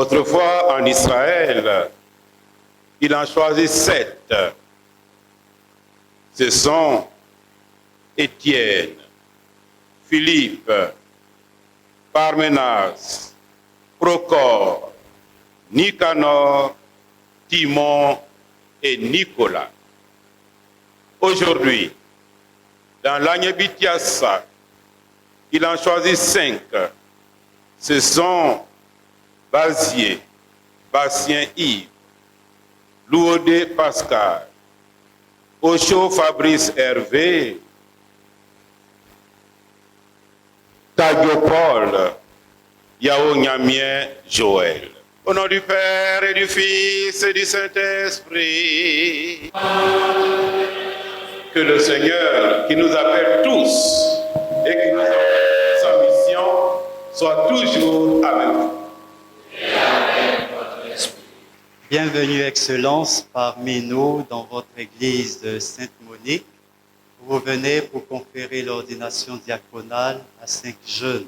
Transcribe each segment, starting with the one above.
Autrefois, en Israël, il en choisit 7. Ce sont Étienne, Philippe, Parménas, Procore, Nicanor, Timon et Nicolas. Aujourd'hui, dans l'Agnébitiassa, il en choisit 5. Ce sont Bazier, Bastien Yves, Louodé Pascal, Ocho Fabrice Hervé, Tadio Paul, Yao Nyamien Joël. Au nom du Père et du Fils et du Saint-Esprit, que le Seigneur qui nous appelle tous et qui nous appelle sa mission soit toujours avec nous. Bienvenue, Excellence, parmi nous dans votre église de Sainte-Monique. Vous venez pour conférer l'ordination diaconale à 5 jeunes.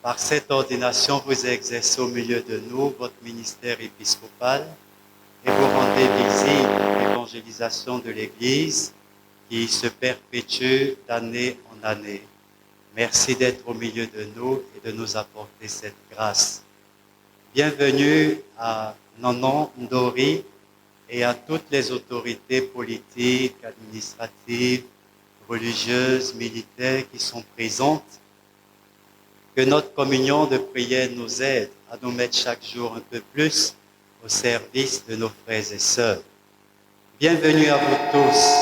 Par cette ordination, vous exercez au milieu de nous votre ministère épiscopal et vous rendez visible l'évangélisation de l'Église qui se perpétue d'année en année. Merci d'être au milieu de nous et de nous apporter cette grâce. Bienvenue à Nanon Ndori et à toutes les autorités politiques, administratives, religieuses, militaires qui sont présentes. Que notre communion de prière nous aide à nous mettre chaque jour un peu plus au service de nos frères et sœurs. Bienvenue à vous tous,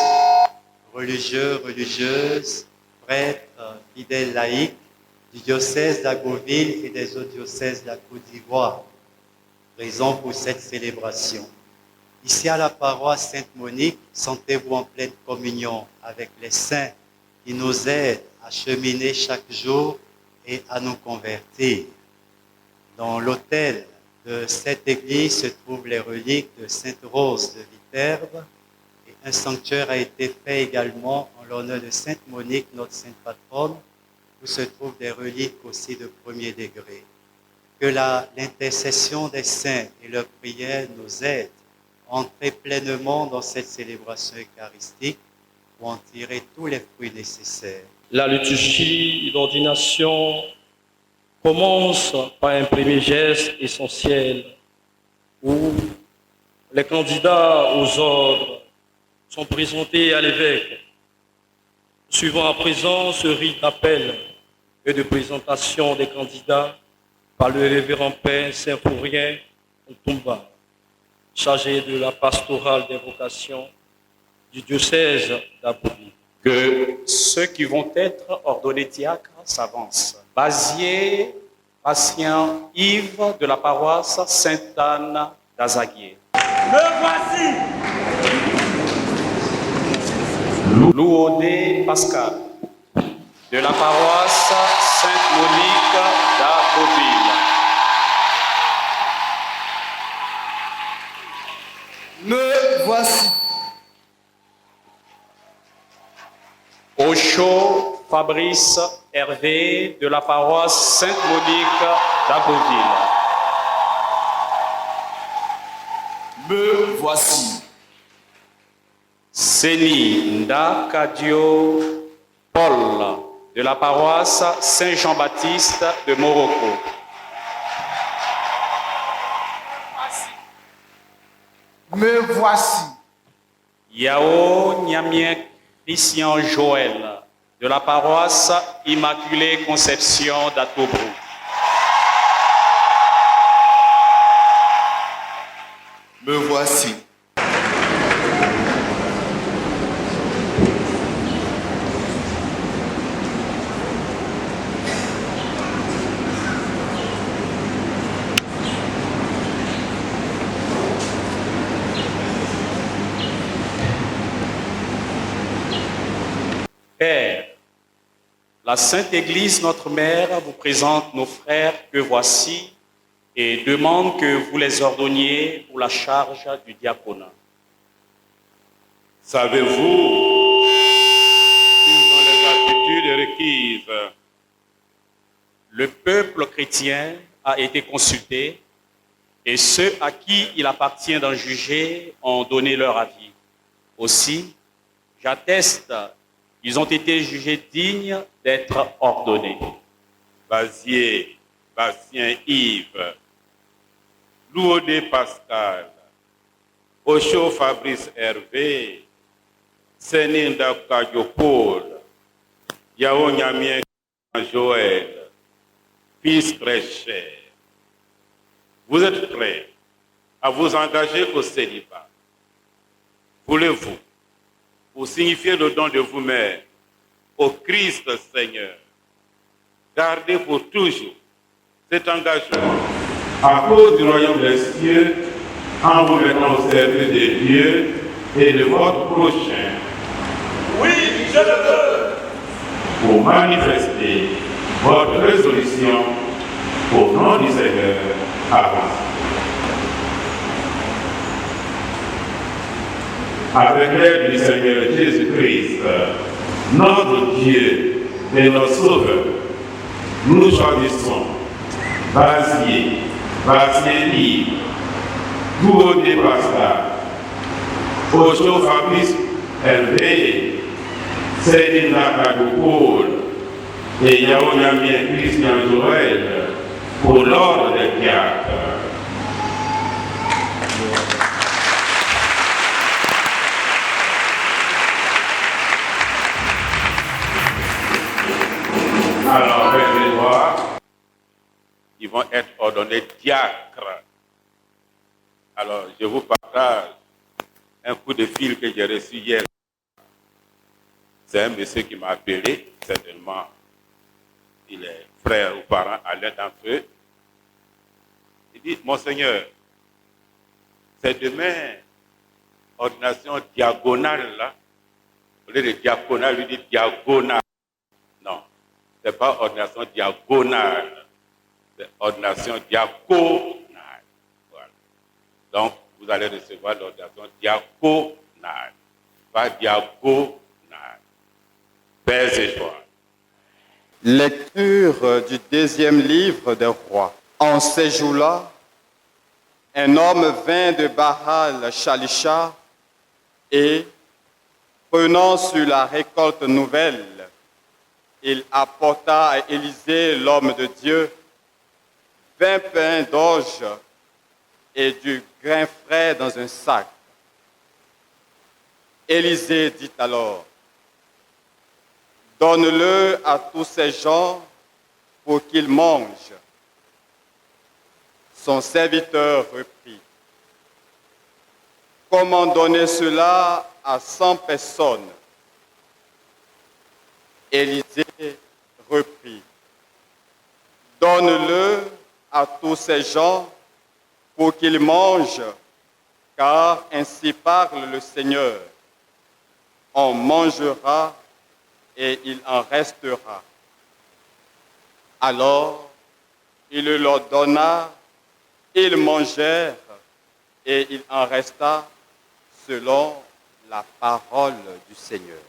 religieux, religieuses, prêtres, fidèles laïcs du diocèse d'Agoville et des autres diocèses de la Côte d'Ivoire, présents pour cette célébration. Ici à la paroisse Sainte-Monique, sentez-vous en pleine communion avec les saints qui nous aident à cheminer chaque jour et à nous convertir. Dans l'autel de cette église se trouvent les reliques de Sainte Rose de Viterbe et un sanctuaire a été fait également en l'honneur de Sainte Monique, notre sainte patronne, où se trouvent des reliques aussi de premier degré. Que l'intercession des saints et leur prière nous aident à entrer pleinement dans cette célébration eucharistique pour en tirer tous les fruits nécessaires. La liturgie d'ordination commence par un premier geste essentiel où les candidats aux ordres sont présentés à l'évêque. Suivant à présent ce rite d'appel et de présentation des candidats par le révérend Père Saint-Fourien Ntumba, chargé de la pastorale des vocations du diocèse d'Aboudi. Que ceux qui vont être ordonnés diacres s'avancent. Bazier, Bastien Yves de la paroisse Sainte-Anne d'Azaguier. Me voici. Louodé Pascal de la paroisse Sainte-Monique d'Agoville. Me voici. Ocho Fabrice Hervé de la paroisse Sainte-Monique d'Agoville. Me voici. Séni Ndakadio Paul de la paroisse Saint-Jean-Baptiste de Morocco. Me voici. Yao Nyamien Christian Joël de la paroisse Immaculée Conception d'Atobrou. Me voici. Père, la Sainte Église, notre Mère, vous présente nos frères que voici et demande que vous les ordonniez pour la charge du diaconat. Savez-vous qu'ils ont les aptitudes requises? Le peuple chrétien a été consulté et ceux à qui il appartient d'en juger ont donné leur avis. Aussi, j'atteste qu'ils ont été jugés dignes d'être ordonnés. Bazier, Bastien Yves, Louodé Pascal, Ocho Fabrice Hervé, Seninda Kajopol, Yao Nyamien Joël, fils très cher. Vous êtes prêts à vous engager au célibat. Voulez-vous, pour signifier le don de vous-même au Christ Seigneur, garder pour toujours cet engagement à cause du royaume des cieux en vous mettant au service de Dieu et de votre prochain? Oui, je le veux. Pour manifester votre résolution au nom du Seigneur, avancez. Avec l'aide du Seigneur Jésus-Christ, notre Dieu et notre Sauveur, nous choisissons Basier libre, Goudé Pascal, Ocho Fabrice Hervé, Céline Paul et Yao Nyamien Christian Joël pour l'ordre des diacres. Alors, les voir, ils vont être ordonnés diacres. Alors, je vous partage un coup de fil que j'ai reçu hier. C'est un monsieur qui m'a appelé, certainement, il est frère ou parent à l'un d'entre eux. Il dit, Monseigneur, c'est demain, ordination diagonale, là. Au lieu de diaconale, lui dit diagonale. Non, ce n'est pas ordination diagonale, c'est ordination diaconale. Voilà. Donc, vous allez recevoir l'ordination diaconale, pas diagonale. Paix et joie. Lecture du deuxième livre des rois. En ces jours-là, un homme vint de Baal Shalisha et, prenant sur la récolte nouvelle, il apporta à Élisée, l'homme de Dieu, 20 pains d'orge et du grain frais dans un sac. Élisée dit alors, donne-le à tous ces gens pour qu'ils mangent. Son serviteur reprit, comment donner cela à 100 personnes? Élisée reprit, donne-le à tous ces gens pour qu'ils mangent, car ainsi parle le Seigneur. On mangera et il en restera. Alors, il leur donna, ils mangèrent, et il en resta selon la parole du Seigneur.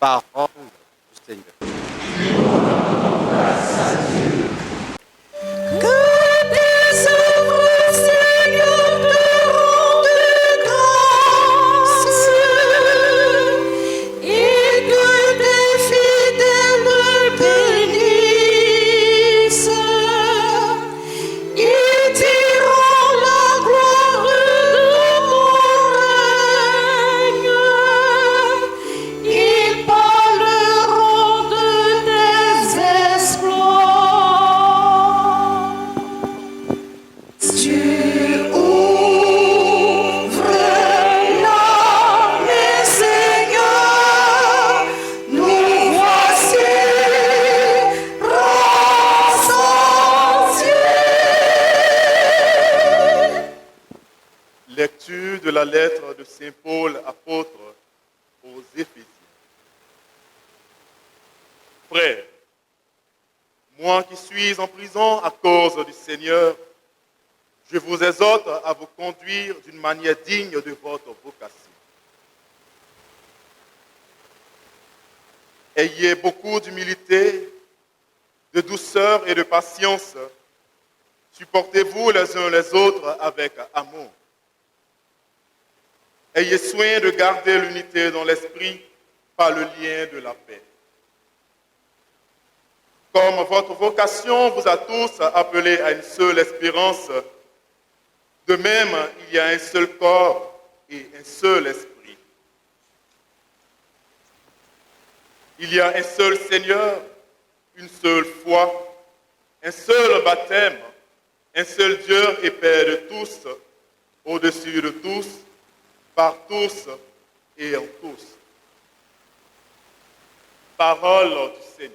Parole du Seigneur. Lecture de la lettre de Saint Paul, apôtre aux Éphésiens. Frères, moi qui suis en prison à cause du Seigneur, je vous exhorte à vous conduire d'une manière digne de votre vocation. Ayez beaucoup d'humilité, de douceur et de patience. Supportez-vous les uns les autres avec amour. Ayez soin de garder l'unité dans l'esprit par le lien de la paix. Comme votre vocation vous a tous appelés à une seule espérance, de même il y a un seul corps, et un seul esprit. Il y a un seul Seigneur, une seule foi, un seul baptême, un seul Dieu et Père de tous, au-dessus de tous, par tous et en tous. Parole du Seigneur.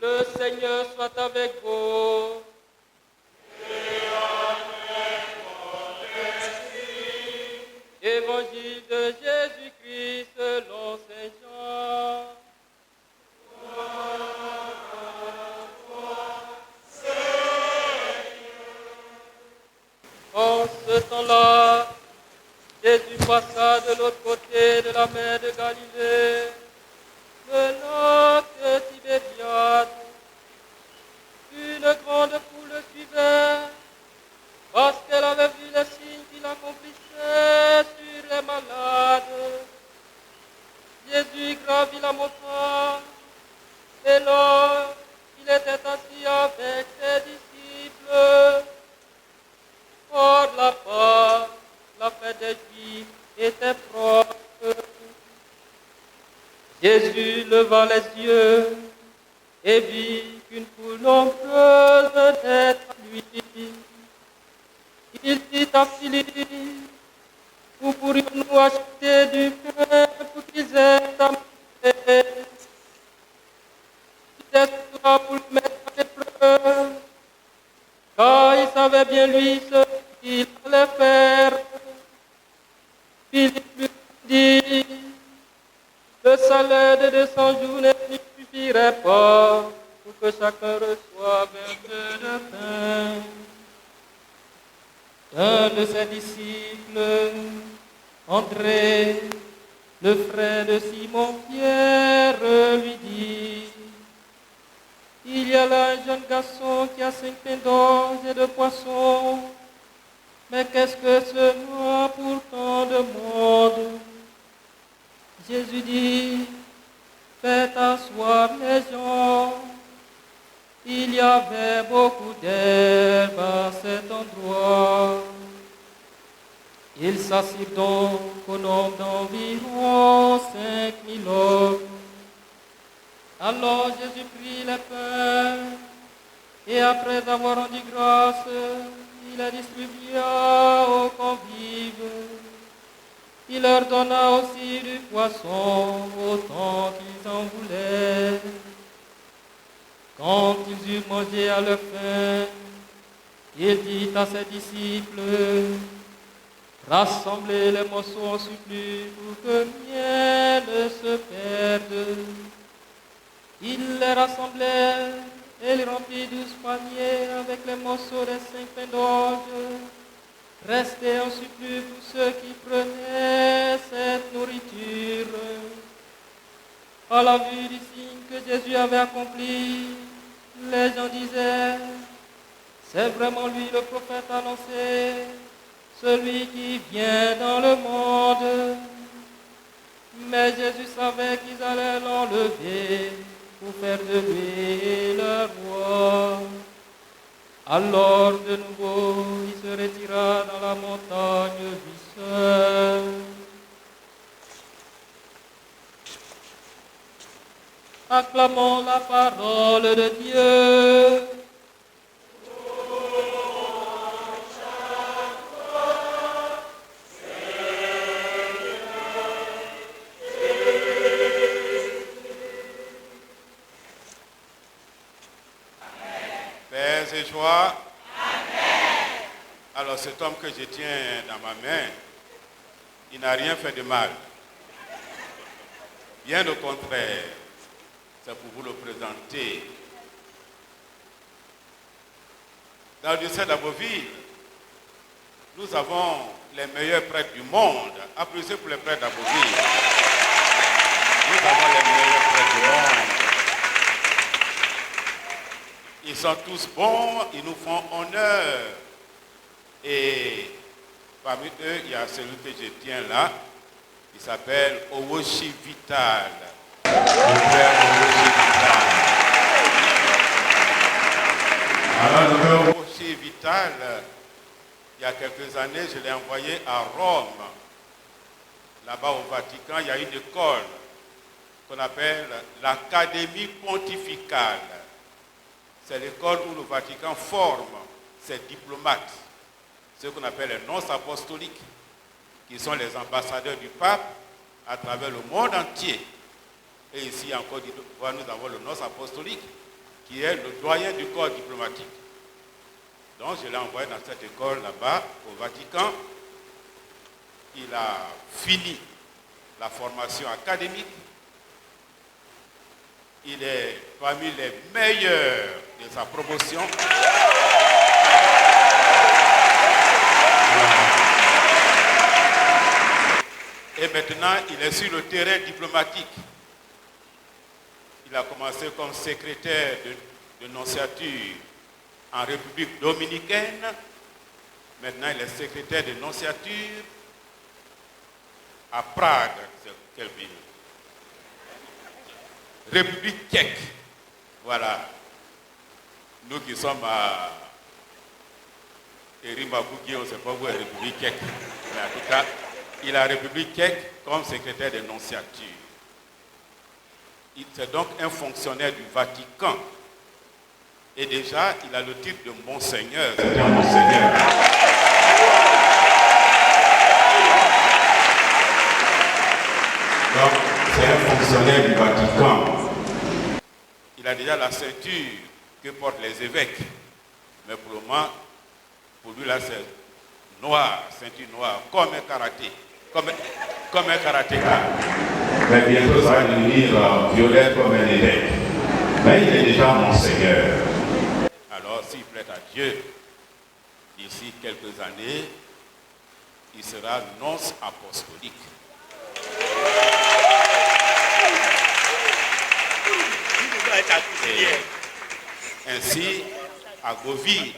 Le Seigneur soit avec vous. Évangile de Jésus-Christ selon Saint Jean. En ce temps-là, Jésus passa de l'autre côté de la mer de Galilée, le lac de Tibériade. Une grande foule le suivait, parce qu'elle avait vu les signes qu'il accomplissait sur les malades. Jésus gravit la montagne, et là, il était assis avec ses disciples. Or là-bas, la fête des Juifs était proche. Jésus leva les yeux et vit qu'une foule nombreuse venait à lui. Il dit à Philippe, où pourrions-nous acheter du pain pour qu'ils aient à manger? Il est cela pour le mettre à l'épreuve, car il savait bien lui ce qu'il allait faire. Philippe lui dit, le salaire de 200 jours ne suffirait pas pour que chacun reçoive un peu de pain. Un de ses disciples, André, le frère de Simon-Pierre, lui dit, il y a là un jeune garçon qui a 5 pains d'orge et de poissons, mais qu'est-ce que cela pour tant de monde? Jésus dit, faites asseoir les gens. Il y avait beaucoup d'herbe à cet endroit. Ils s'assirent donc au nombre d'environ 5000 hommes. Alors Jésus prit les pains, et après avoir rendu grâce, il les distribua aux convives. Il leur donna aussi du poisson, autant qu'ils en voulaient. Quand ils eurent mangé à leur faim, il dit à ses disciples, rassemblez les morceaux en surplus pour que rien ne se perde. Ils les rassemblaient et ils remplirent 12 paniers avec les morceaux des 5 pains d'orge, restés en surplus pour ceux qui prenaient cette nourriture. À la vue du signe que Jésus avait accompli, les gens disaient, c'est vraiment lui le prophète annoncé, celui qui vient dans le monde. Mais Jésus savait qu'ils allaient l'enlever pour faire de lui leur roi. Alors de nouveau, il se retira dans la montagne du seul. Acclamons la parole de Dieu. Pères et joie. Alors cet homme que je tiens dans ma main, il n'a rien fait de mal. Bien au contraire, c'est pour vous le présenter. Dans le diocèse d'Abbeville, nous avons les meilleurs prêtres du monde. Applaudissez pour les prêtres d'Abbeville. Nous avons les meilleurs prêtres du monde. Ils sont tous bons, ils nous font honneur. Et parmi eux, il y a celui que je tiens là, il s'appelle Owoshi Vital. Le frère Owoshi Vital. Alors le frère Owoshi Vital, il y a quelques années, je l'ai envoyé à Rome. Là-bas au Vatican, il y a une école qu'on appelle l'Académie pontificale. C'est l'école où le Vatican forme ses diplomates, ceux qu'on appelle les nonces apostoliques, qui sont les ambassadeurs du pape à travers le monde entier. Et ici en Côte d'Ivoire, nous avons le nonce apostolique, qui est le doyen du corps diplomatique. Donc je l'ai envoyé dans cette école là-bas, au Vatican. Il a fini la formation académique. Il est parmi les meilleurs de sa promotion. Et maintenant, il est sur le terrain diplomatique. Il a commencé comme secrétaire de nonciature en République dominicaine. Maintenant, il est secrétaire de nonciature à Prague. C'est quel pays? République tchèque. Voilà. Nous qui sommes à Erimabouki, on ne sait pas où est la République tchèque. Mais en tout cas, il a la République tchèque comme secrétaire de nonciature. C'est donc un fonctionnaire du Vatican. Et déjà, il a le titre de Monseigneur. C'est un Monseigneur. Donc, c'est un fonctionnaire du Vatican. Il a déjà la ceinture que portent les évêques. Mais pour le moment, pour lui, là, c'est noir, ceinture noire, comme un karaté. Comme un karatéka. Mais bientôt, ça va devenir violet comme un évêque. Mais il est déjà Monseigneur. Alors, s'il plaît à Dieu, d'ici quelques années, il sera nonce apostolique. Et ainsi, Agoville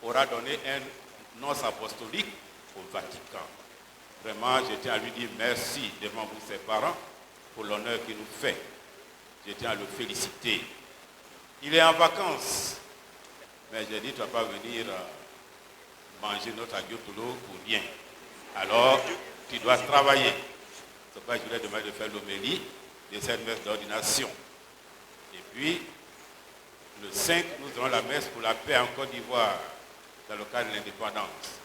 aura donné un nonce apostolique au Vatican. Vraiment, je tiens à lui dire merci devant vous, ses parents, pour l'honneur qu'il nous fait. Je tiens à le féliciter. Il est en vacances, mais j'ai dit, tu ne vas pas venir manger notre agiotolo pour rien. Alors, tu dois travailler. C'est pourquoi je voulais demander de faire l'homélie de cette messe d'ordination. Et puis, le 5, nous aurons la messe pour la paix en Côte d'Ivoire, dans le cadre de l'indépendance.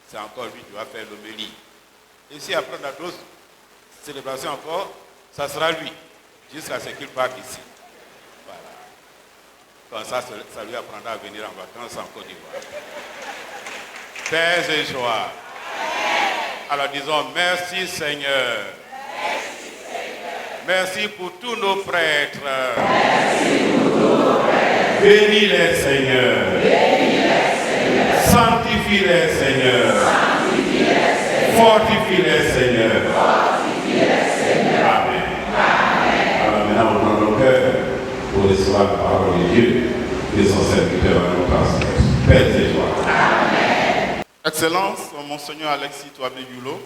C'est encore lui qui va faire l'homélie. Et si après on a d'autres célébrations encore, ça sera lui, jusqu'à ce qu'il parte ici. Voilà. Comme ça lui apprendra à venir en vacances en Côte d'Ivoire. Paix et joie. Alors disons merci Seigneur. Merci pour tous nos prêtres. Bénis-les Seigneur. Sanctifie-les Seigneur. Fortifie-les Seigneur. Amen. Alors maintenant, on prend nos cœurs pour recevoir la parole de Dieu et son serviteur à nous transmettre. Paix et joie. Excellence, Monseigneur Alexis Touabé Yulo,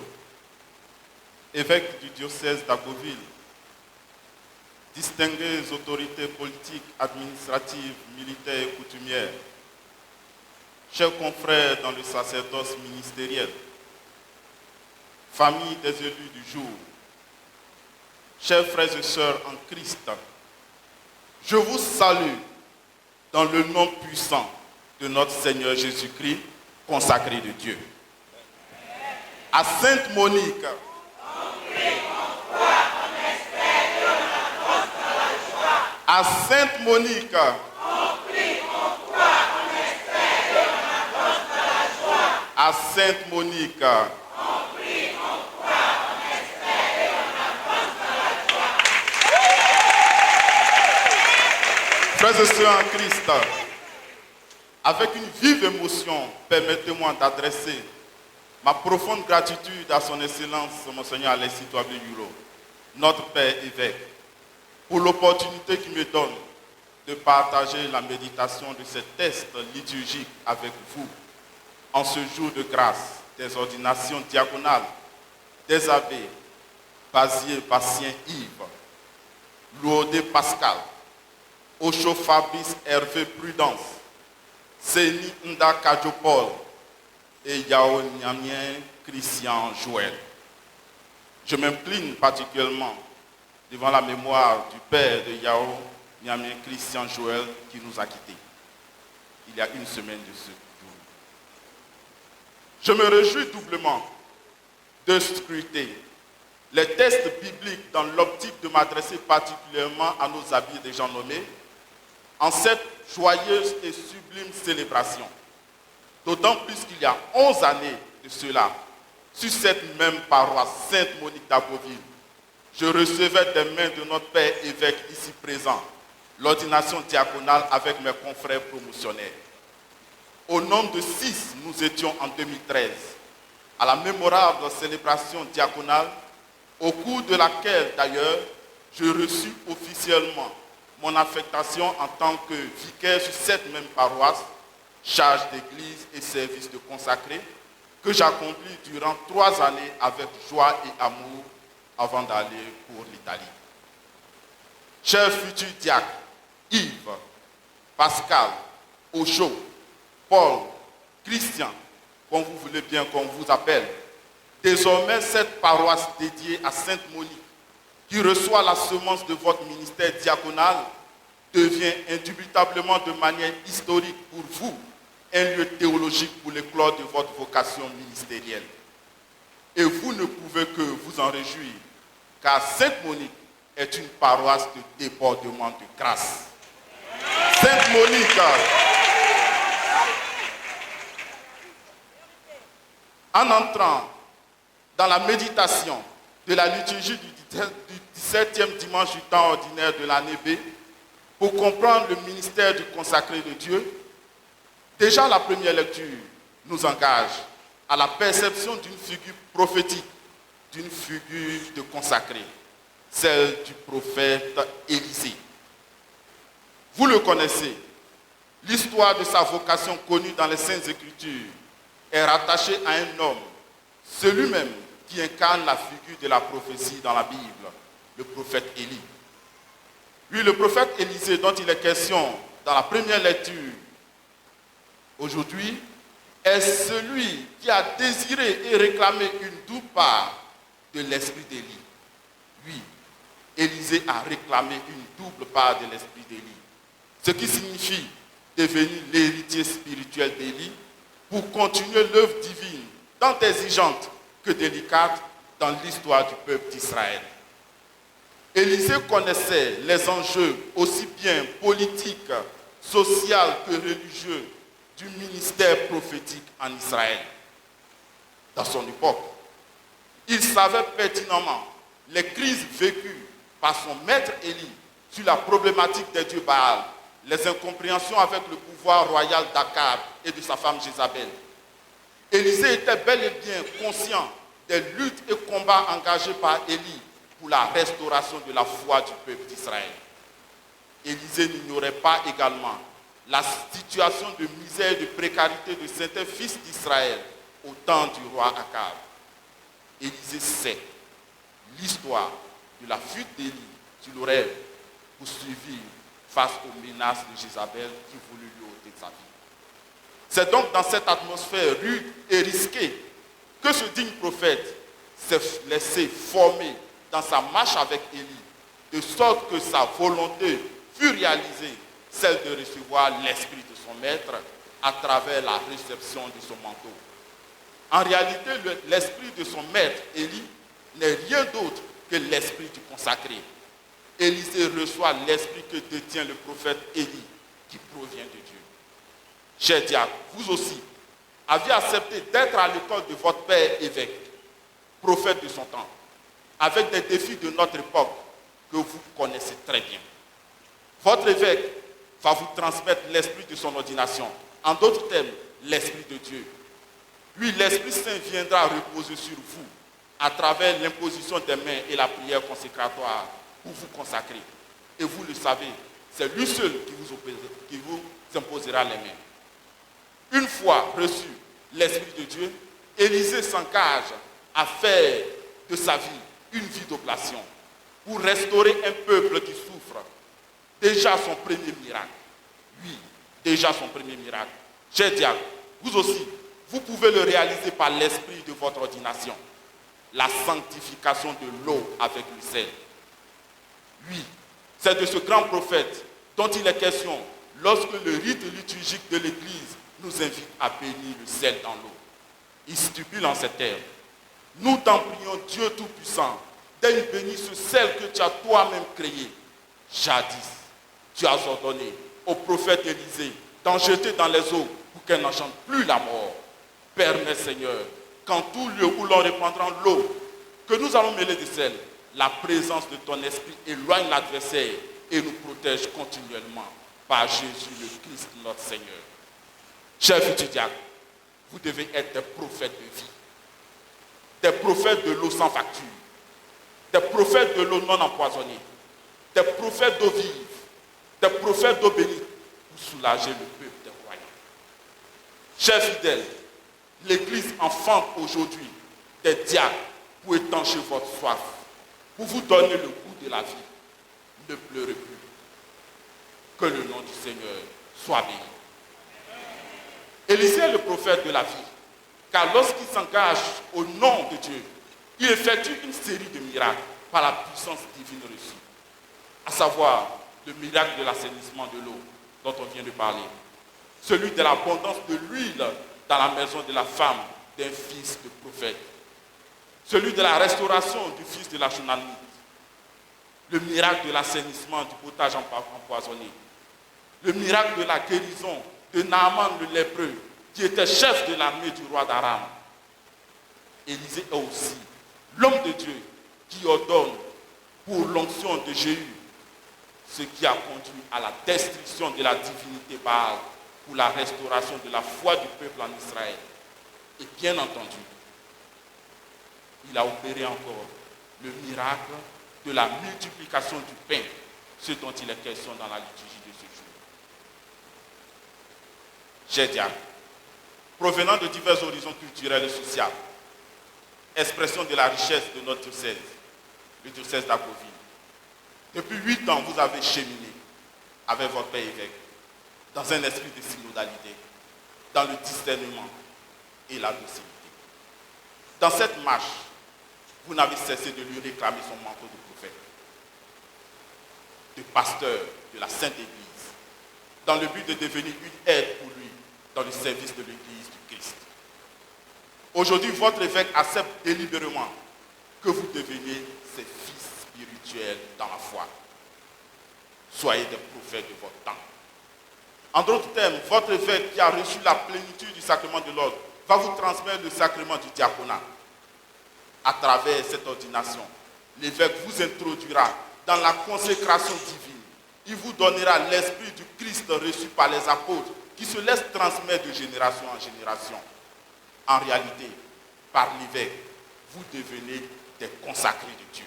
évêque du diocèse d'Abbeville, distinguées autorités politiques, administratives, militaires et coutumières, chers confrères dans le sacerdoce ministériel, famille des élus du jour, chers frères et sœurs en Christ, Je vous salue dans le nom puissant de notre Seigneur Jésus-Christ, consacré de Dieu. À Sainte Monique, à Sainte Monique, à Sainte Monique, frères et sœurs en Christ, avec une vive émotion, permettez-moi d'adresser ma profonde gratitude à son Excellence, Monseigneur Alexis Touablé-Yuro, notre Père évêque, pour l'opportunité qu'il me donne de partager la méditation de ce texte liturgique avec vous en ce jour de grâce des ordinations diaconales des abbés Basier Bastien Yves, Lourdé Pascal, Ocho Fabrice Hervé Prudence, Séni Nda Kajopol et Yao Niamien Christian Joël. Je m'incline particulièrement devant la mémoire du père de Yao Niamien Christian Joël qui nous a quittés il y a une semaine de ce jour. Je me réjouis doublement de scruter les textes bibliques dans l'optique de m'adresser particulièrement à nos amis déjà nommés en cette joyeuse et sublime célébration. D'autant plus qu'il y a 11 années de cela, sur cette même paroisse Sainte-Monique d'Abbeville, je recevais des mains de notre Père évêque ici présent l'ordination diaconale avec mes confrères promotionnaires. Au nombre de 6, nous étions en 2013 à la mémorable célébration diaconale, au cours de laquelle d'ailleurs je reçus officiellement mon affectation en tant que vicaire sur cette même paroisse, charge d'église et service de consacré, que j'accomplis durant 3 années avec joie et amour avant d'aller pour l'Italie. Chers futurs diacres, Yves, Pascal, Ocho, Paul, Christian, comme vous voulez bien qu'on vous appelle, désormais cette paroisse dédiée à Sainte Monique, qui reçoit la semence de votre ministère diaconal, devient indubitablement de manière historique pour vous un lieu théologique pour l'éclore de votre vocation ministérielle. Et vous ne pouvez que vous en réjouir, car Sainte Monique est une paroisse de débordement de grâce. Sainte Monique, en entrant dans la méditation de la liturgie du 17e dimanche du temps ordinaire de l'année B, pour comprendre le ministère du consacré de Dieu, déjà la première lecture nous engage à la perception d'une figure prophétique, d'une figure de consacré, celle du prophète Élisée. Vous le connaissez, l'histoire de sa vocation connue dans les Saintes Écritures est rattachée à un homme, celui-même qui incarne la figure de la prophétie dans la Bible, le prophète Élie. Oui, le prophète Élisée dont il est question dans la première lecture aujourd'hui est celui qui a désiré et réclamé une double part de l'esprit d'Élie. Oui, Élisée a réclamé une double part de l'esprit d'Élie, ce qui signifie devenir l'héritier spirituel d'Élie pour continuer l'œuvre divine, tant exigeante que délicate dans l'histoire du peuple d'Israël. Élisée connaissait les enjeux aussi bien politiques, sociaux que religieux du ministère prophétique en Israël. Dans son époque, il savait pertinemment les crises vécues par son maître Élie sur la problématique des dieux Baal, les incompréhensions avec le pouvoir royal d'Akab et de sa femme Jézabel. Élisée était bel et bien conscient des luttes et combats engagés par Élie pour la restauration de la foi du peuple d'Israël. Élisée n'ignorait pas également la situation de misère et de précarité de certains fils d'Israël au temps du roi Akab. Élisée sait l'histoire de la fuite d'Élie qu'il aurait poursuivi face aux menaces de Jézabel qui voulut lui ôter sa vie. C'est donc dans cette atmosphère rude et risquée que ce digne prophète s'est laissé former dans sa marche avec Élie, de sorte que sa volonté fut réalisée, celle de recevoir l'esprit de son maître à travers la réception de son manteau. En réalité, l'esprit de son maître, Élie, n'est rien d'autre que l'esprit du consacré. Élisée reçoit l'esprit que détient le prophète Élie, qui provient de Dieu. Chers diacres, vous aussi, aviez accepté d'être à l'école de votre père évêque, prophète de son temps, avec des défis de notre époque que vous connaissez très bien. Votre évêque va vous transmettre l'esprit de son ordination. En d'autres termes, l'esprit de Dieu. Lui, l'Esprit Saint viendra reposer sur vous à travers l'imposition des mains et la prière consécratoire pour vous consacrer. Et vous le savez, c'est lui seul qui vous imposera les mains. Une fois reçu l'Esprit de Dieu, Élisée s'engage à faire de sa vie une vie d'oblation pour restaurer un peuple qui souffre. Déjà son premier miracle. Oui, déjà son premier miracle. Chers diacres, vous aussi, vous pouvez le réaliser par l'esprit de votre ordination. La sanctification de l'eau avec le sel. Oui, c'est de ce grand prophète dont il est question lorsque le rite liturgique de l'Église nous invite à bénir le sel dans l'eau. Il stipule en ces termes: nous t'en prions, Dieu Tout-Puissant, daigne bénir ce sel que tu as toi-même créé. Jadis, tu as ordonné au prophète Élisée d'en jeter dans les eaux pour qu'elle n'enchante plus la mort. Permets, Seigneur, qu'en tout lieu où l'on répandra l'eau que nous allons mêler de sel, la présence de ton esprit éloigne l'adversaire et nous protège continuellement par Jésus le Christ notre Seigneur. Chers futurs diacres, vous devez être des prophètes de vie, des prophètes de l'eau sans facture, des prophètes de l'eau non empoisonnée, des prophètes d'eau vive, des prophètes d'eau bénite pour soulager le peuple des croyants. Chers fidèles, l'Église enfante aujourd'hui des diacres pour étancher votre soif, pour vous donner le goût de la vie. Ne pleurez plus. Que le nom du Seigneur soit béni. Élisée est le prophète de la vie, car lorsqu'il s'engage au nom de Dieu, il effectue une série de miracles par la puissance divine reçue, à savoir le miracle de l'assainissement de l'eau dont on vient de parler, celui de l'abondance de l'huile dans la maison de la femme d'un fils de prophète, celui de la restauration du fils de la Shunamite, le miracle de l'assainissement du potage empoisonné, le miracle de la guérison de Naaman le lépreux, qui était chef de l'armée du roi d'Aram. Élisée est aussi l'homme de Dieu qui ordonne pour l'onction de Jéhu, ce qui a conduit à la destruction de la divinité Baal pour la restauration de la foi du peuple en Israël. Et bien entendu, il a opéré encore le miracle de la multiplication du pain, ce dont il est question dans la liturgie de ce jour. Chers diacres, provenant de divers horizons culturels et sociaux, expression de la richesse de notre diocèse, le diocèse d'Abbeville. Depuis 8 ans, vous avez cheminé avec votre père évêque dans un esprit de synodalité, dans le discernement et la docilité. Dans cette marche, vous n'avez cessé de lui réclamer son manteau de prophète, de pasteur de la Sainte Église, dans le but de devenir une aide pour lui dans le service de l'Église du Christ. Aujourd'hui, votre évêque accepte délibérément que vous deveniez ses fils spirituels dans la foi. Soyez des prophètes de votre temps. En d'autres termes, votre évêque qui a reçu la plénitude du sacrement de l'ordre va vous transmettre le sacrement du diaconat. À travers cette ordination, l'évêque vous introduira dans la consécration divine. Il vous donnera l'esprit du Christ reçu par les apôtres qui se laisse transmettre de génération en génération. En réalité, par l'évêque, vous devenez des consacrés de Dieu.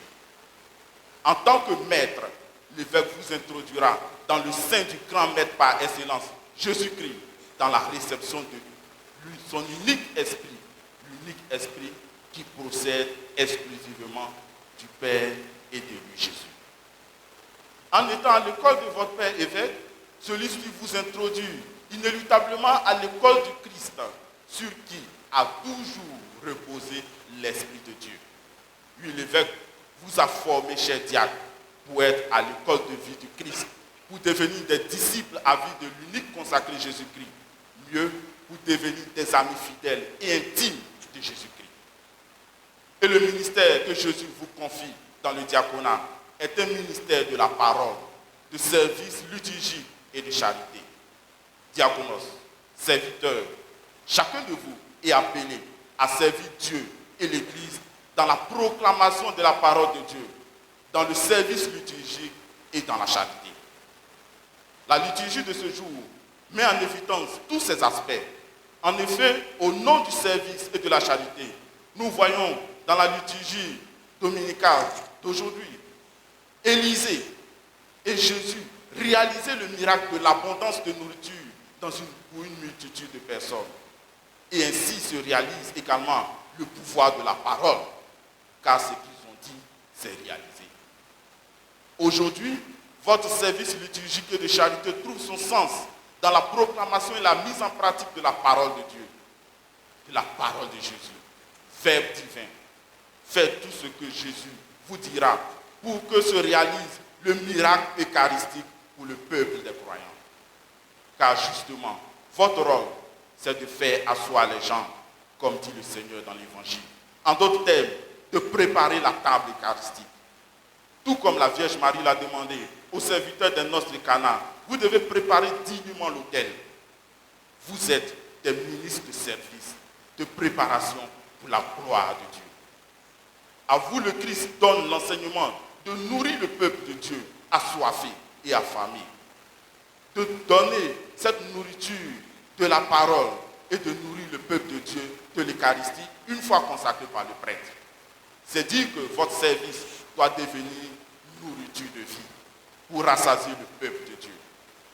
En tant que maître, l'évêque vous introduira dans le sein du grand maître par excellence, Jésus-Christ, dans la réception de lui, son unique esprit qui procède exclusivement du Père et de lui, Jésus. En étant à l'école de votre Père évêque, celui-ci vous introduit inéluctablement à l'école du Christ, sur qui a toujours reposé l'Esprit de Dieu. Lui, l'évêque, vous a formé, cher diacre, pour être à l'école de vie du Christ, pour devenir des disciples à vie de l'unique consacré Jésus-Christ. Mieux, pour devenir des amis fidèles et intimes de Jésus-Christ. Et le ministère que Jésus vous confie dans le diaconat est un ministère de la parole, de service liturgique et de charité. Diaconos, serviteur, chacun de vous est appelé à servir Dieu et l'Église dans la proclamation de la parole de Dieu, dans le service liturgique et dans la charité. La liturgie de ce jour met en évidence tous ces aspects. En effet, au nom du service et de la charité, nous voyons dans la liturgie dominicale d'aujourd'hui, Élisée et Jésus réaliser le miracle de l'abondance de nourriture pour une multitude de personnes. Et ainsi se réalise également le pouvoir de la parole, car ce qu'ils ont dit, c'est réalisé. Aujourd'hui, votre service liturgique et de charité trouve son sens dans la proclamation et la mise en pratique de la parole de Dieu, de la parole de Jésus, Verbe divin. Faites tout ce que Jésus vous dira pour que se réalise le miracle eucharistique pour le peuple des croyants. Car justement, votre rôle, c'est de faire asseoir les gens, comme dit le Seigneur dans l'Évangile. En d'autres termes, de préparer la table eucharistique. Tout comme la Vierge Marie l'a demandé aux serviteurs des noces de Cana, vous devez préparer dignement l'autel. Vous êtes des ministres de service, de préparation pour la gloire de Dieu. À vous, le Christ donne l'enseignement de nourrir le peuple de Dieu assoiffé et affamé. De donner cette nourriture de la parole et de nourrir le peuple de Dieu de l'Eucharistie une fois consacré par le prêtre. C'est dire que votre service doit devenir nourriture de vie pour rassasier le peuple de Dieu.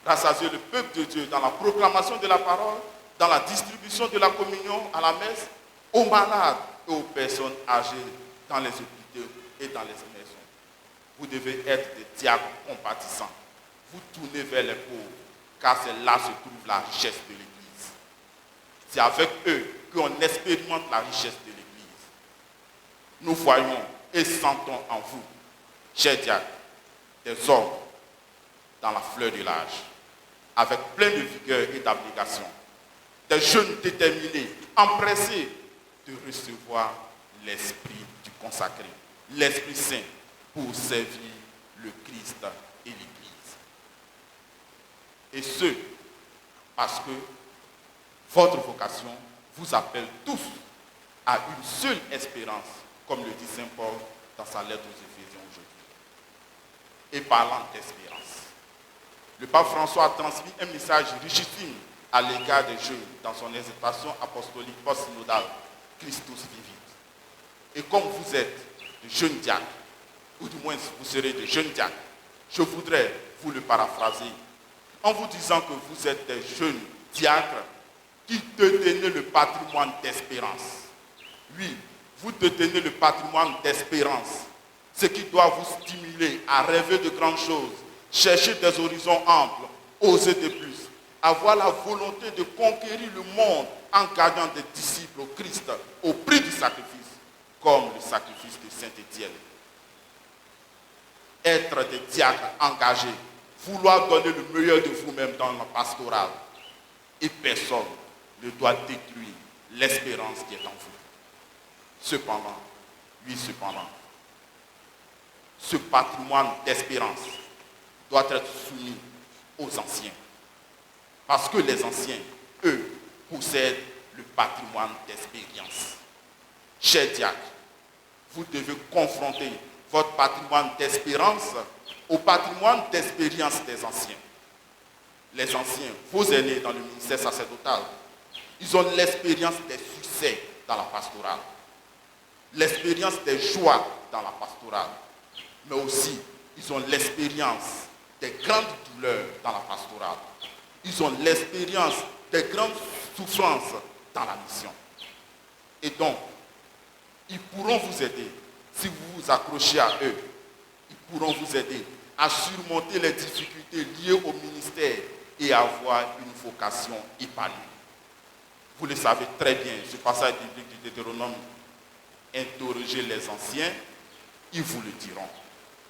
Rassasier le peuple de Dieu dans la proclamation de la parole, dans la distribution de la communion à la messe, aux malades et aux personnes âgées dans les hôpitaux et dans les maisons. Vous devez être des diacres compatissants. Vous tournez vers les pauvres, car c'est là se trouve la richesse de l'Église. C'est avec eux qu'on expérimente la richesse de l'Église. Nous voyons et sentons en vous, chers diacres, des hommes dans la fleur de l'âge, avec plein de vigueur et d'abnégation, des jeunes déterminés, empressés de recevoir l'Esprit du consacré, l'Esprit Saint, pour servir le Christ et l'Église. Et ce, parce que votre vocation vous appelle tous à une seule espérance, comme le dit Saint Paul dans sa lettre aux Éphésiens aujourd'hui. Et parlant d'espérance, le pape François a transmis un message richissime à l'égard des jeunes dans son exhortation apostolique post-synodale Christus Vivit. Et comme vous êtes de jeunes diacres, ou du moins vous serez de jeunes diacres, je voudrais vous le paraphraser en vous disant que vous êtes des jeunes diacres qui détenez le patrimoine d'espérance. Oui, vous détenez le patrimoine d'espérance, ce qui doit vous stimuler à rêver de grandes choses, chercher des horizons amples, oser de plus, avoir la volonté de conquérir le monde en gagnant des disciples au Christ au prix du sacrifice, comme le sacrifice de Saint Étienne. Être des diacres engagés, vouloir donner le meilleur de vous-même dans la pastorale, et personne ne doit détruire l'espérance qui est en vous. Cependant, ce patrimoine d'espérance doit être soumis aux anciens. Parce que les anciens, eux, possèdent le patrimoine d'expérience. Chers diacres, vous devez confronter votre patrimoine d'espérance au patrimoine d'expérience des anciens. Les anciens, vos aînés dans le ministère sacerdotal, ils ont l'expérience des succès dans la pastorale, l'expérience des joies dans la pastorale, mais aussi ils ont l'expérience des grandes douleurs dans la pastorale. Ils ont l'expérience des grandes souffrances dans la mission. Et donc, ils pourront vous aider, si vous vous accrochez à eux, ils pourront vous aider à surmonter les difficultés liées au ministère et à avoir une vocation épanouie. Vous le savez très bien, ce passage biblique du Deutéronome, interrogez les anciens, ils vous le diront.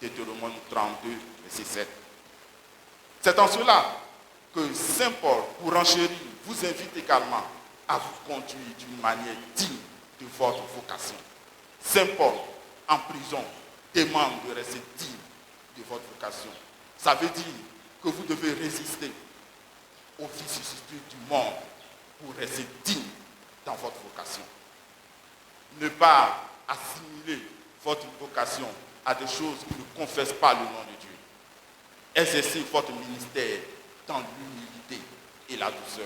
Deutéronome 32, verset 7. C'est en cela que Saint Paul, pour renchérir, vous invite également à vous conduire d'une manière digne de votre vocation. Saint Paul, en prison, demande de rester digne de votre vocation. Ça veut dire que vous devez résister aux vicissitudes du monde pour rester digne dans votre vocation. Ne pas assimiler votre vocation à des choses qui ne confessent pas le nom de Dieu. Exercez votre ministère dans l'humilité et la douceur.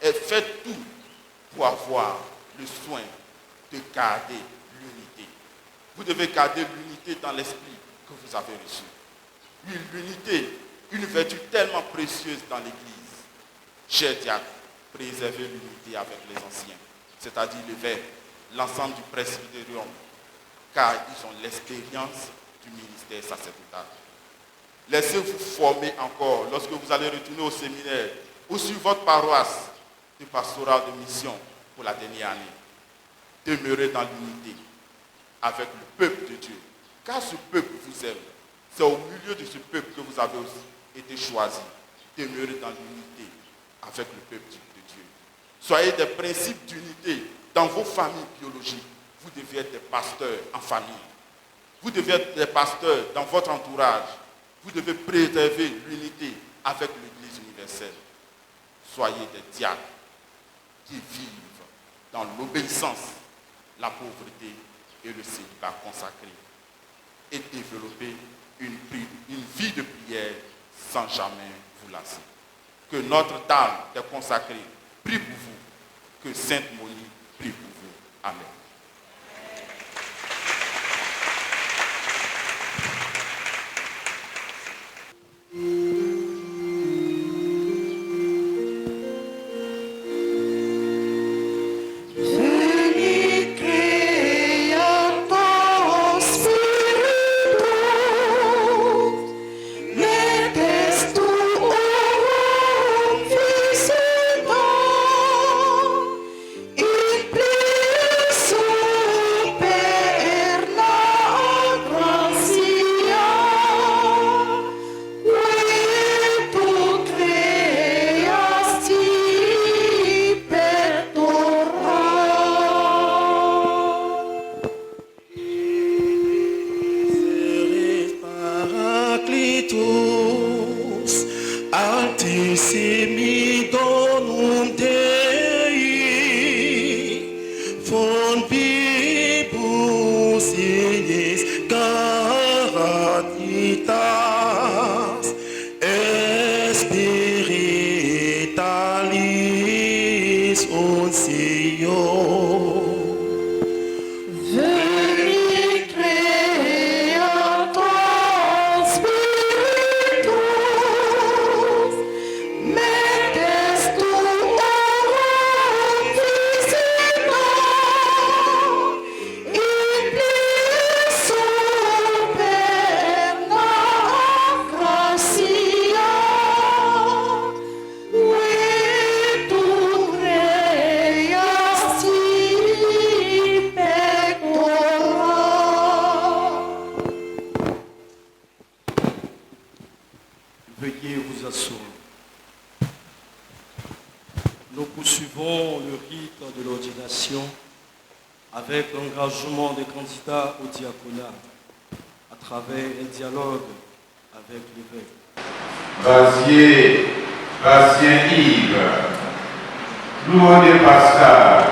Et faites tout pour avoir le soin de garder l'unité. Vous devez garder l'unité dans l'esprit que vous avez reçu. Oui, l'unité, une vertu tellement précieuse dans l'Église. Chers diacres, préservez l'unité avec les anciens, c'est-à-dire l'évêque, l'ensemble du presbytérium, car ils ont l'expérience du ministère sacerdotal. Laissez-vous former encore lorsque vous allez retourner au séminaire ou sur votre paroisse du pastorat de mission pour la dernière année. Demeurez dans l'unité avec le peuple de Dieu, car ce peuple vous aime. C'est au milieu de ce peuple que vous avez aussi été choisi. Demeurez dans l'unité avec le peuple de Dieu. Soyez des principes d'unité dans vos familles biologiques. Vous devez être des pasteurs en famille. Vous devez être des pasteurs dans votre entourage. Vous devez préserver l'unité avec l'Église universelle. Soyez des diacres qui vivent dans l'obéissance, la pauvreté et le célibat consacré. Et développer une vie de prière sans jamais vous lasser. Que Notre-Dame des consacrés prie pour vous. Que Sainte Monique prie pour vous. Amen. Nous poursuivons le rite de l'ordination avec l'engagement des candidats au diaconat à travers un dialogue avec l'évêque. Bastien Yves, Louandé Pascal,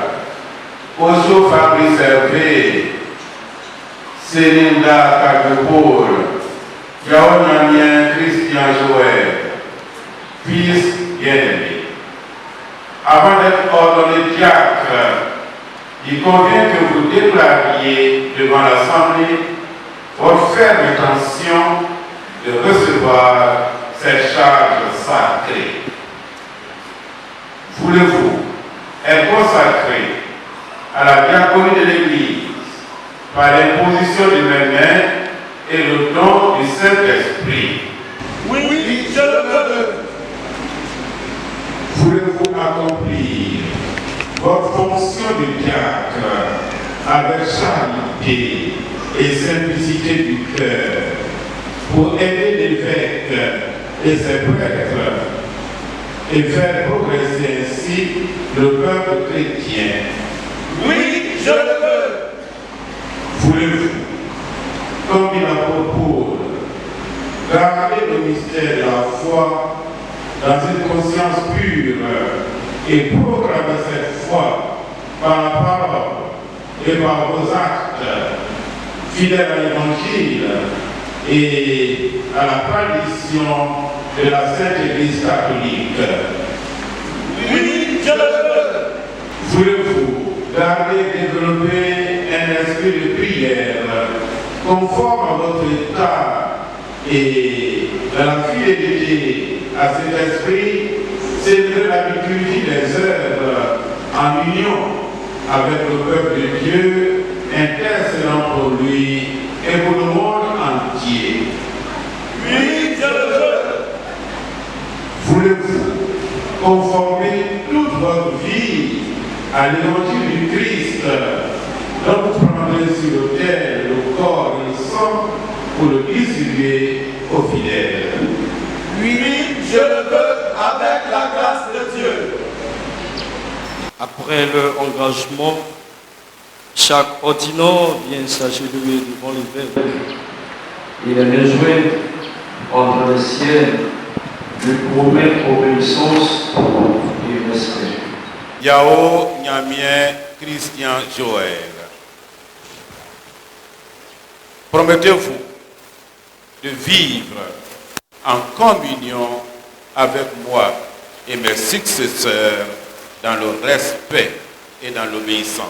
Oso Fabrice Hervé, Sélinda Kagepol, Yaonamien Christian Joël, fils bien-aimé. Avant d'être ordonné diacre, il convient que vous déclariez devant l'Assemblée votre ferme intention de recevoir cette charge sacrée. Voulez-vous être consacré à la diaconie de l'Église par l'imposition de mes mains et le don du Saint-Esprit? Oui, je le veux. Voulez-vous accomplir votre fonction de diacre avec charité et simplicité du cœur, pour aider l'évêque et ses prêtres et faire progresser ainsi le peuple chrétien. Oui, je le veux. Voulez-vous, comme il a propos, garder le mystère de la foi dans une conscience pure et proclamer cette foi par la parole et par vos actes, fidèles à l'Évangile et à la tradition de la Sainte Église catholique? Oui, je le veux. Voulez-vous garder et développer un esprit de prière conforme à votre état et dans la fidélité à cet esprit, célébrer la liturgie des œuvres en union avec le peuple de Dieu, intercédant pour lui et pour le monde entier? Oui, je le veux. Voulez-vous conformer toute votre vie à l'évangile du Christ, dont vous prendrez sur l'autel le corps et le sang pour le distribuer aux fidèles? Oui, je le veux avec la grâce de Dieu. Après leur engagement, chaque ordinant vient s'agenouiller devant l'évêque. Il est rejoint entre le ciel, lui promet obéissance et respect. Yao Nyamien Christian Joël, promettez-vous de vivre en communion avec moi et mes successeurs dans le respect et dans l'obéissance?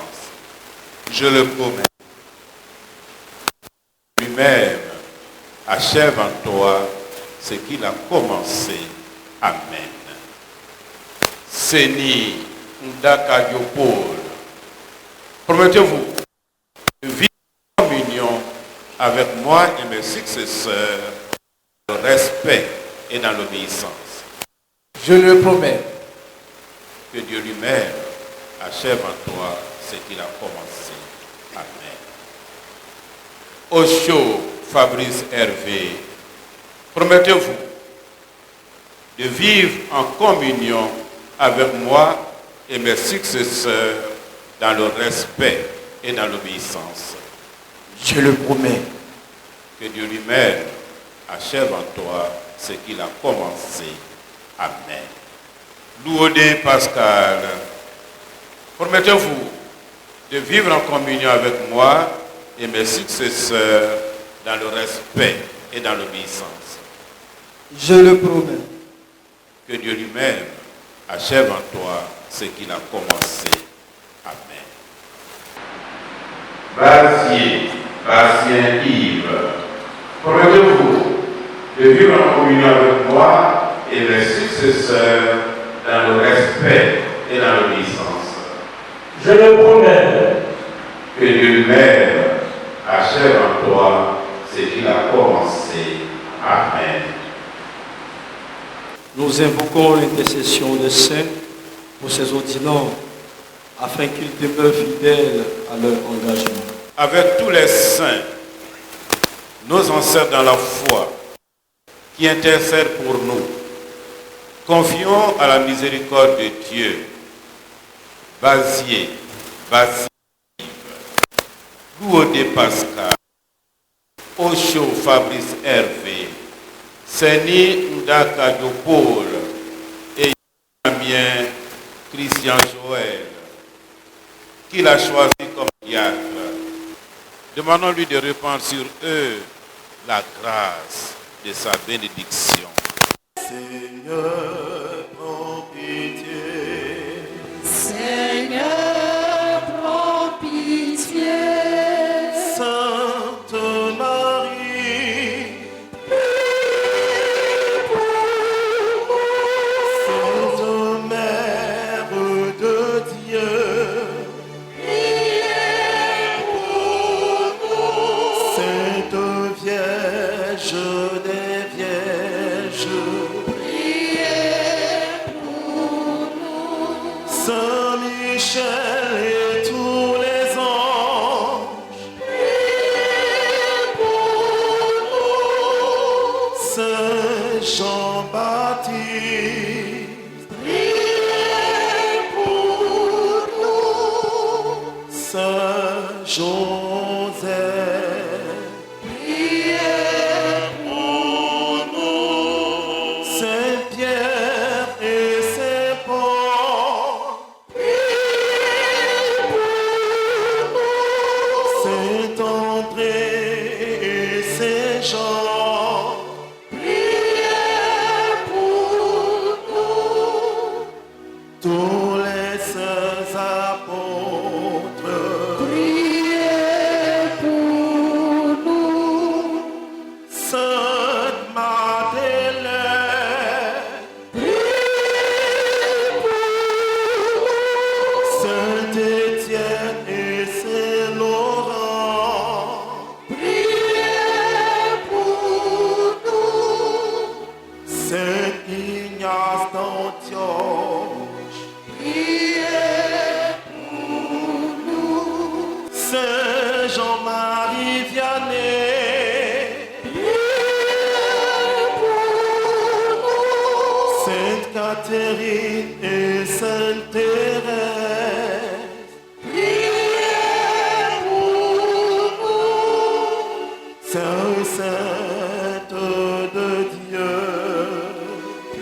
Je le promets. Lui-même achève en toi ce qu'il a commencé. Amen. Seni Ndaka Diopol, promettez-vous de vivre en communion avec moi et mes successeurs dans le respect et dans l'obéissance? Je le promets. Que Dieu lui-même achève en toi ce qu'il a commencé. Amen. Osho Fabrice Hervé, promettez-vous de vivre en communion avec moi et mes successeurs dans le respect et dans l'obéissance? Je le promets. Que Dieu lui-même achève en toi ce qu'il a commencé. Amen. Louodé Pascal, promettez-vous de vivre en communion avec moi et mes successeurs dans le respect et dans l'obéissance? Je le promets. Que Dieu lui-même achève en toi ce qu'il a commencé. Amen. Bastien Yves, promettez-vous de vivre en communion avec moi et mes successeurs dans le respect et dans l'obéissance? Je le promets. Que Dieu lui-même achève en toi ce qu'il a commencé. Amen. Nous invoquons l'intercession des saints pour ces ordinants afin qu'ils demeurent fidèles à leur engagement. Avec tous les saints, nos ancêtres dans la foi, qui intercèdent pour nous, confions à la miséricorde de Dieu Basier, Louodé Pascal, Osho Fabrice Hervé, Seni Ndaka Diopol et Yamien Christian Joël, qu'il a choisi comme diacre. Demandons-lui de répandre sur eux la grâce de sa bénédiction. Seigneur, prends pitié. Seigneur, prends pitié. Sainte Marie, Sainte Mère de Dieu, Sainte Vierge des Vierges, Saint Michel et tous les anges, Jean-Baptiste, Priez pour nous. Saint Joseph, Priez pour nous. Saint Pierre et Saint Paul, Priez pour nous. Saint André et Saint Jean, Priez pour nous. tous les saints apôtres, Priez pour nous. Sainte Madeleine, Priez pour nous. Saint Étienne et Saint Laurent, Priez pour nous. Saint Ignace d'Antioche, Priez pour nous. Saint Jean-Marie Vianney, Priez pour nous. Sainte Catherine et Sainte Thérèse, Priez pour nous. Saint et Sainte de Dieu,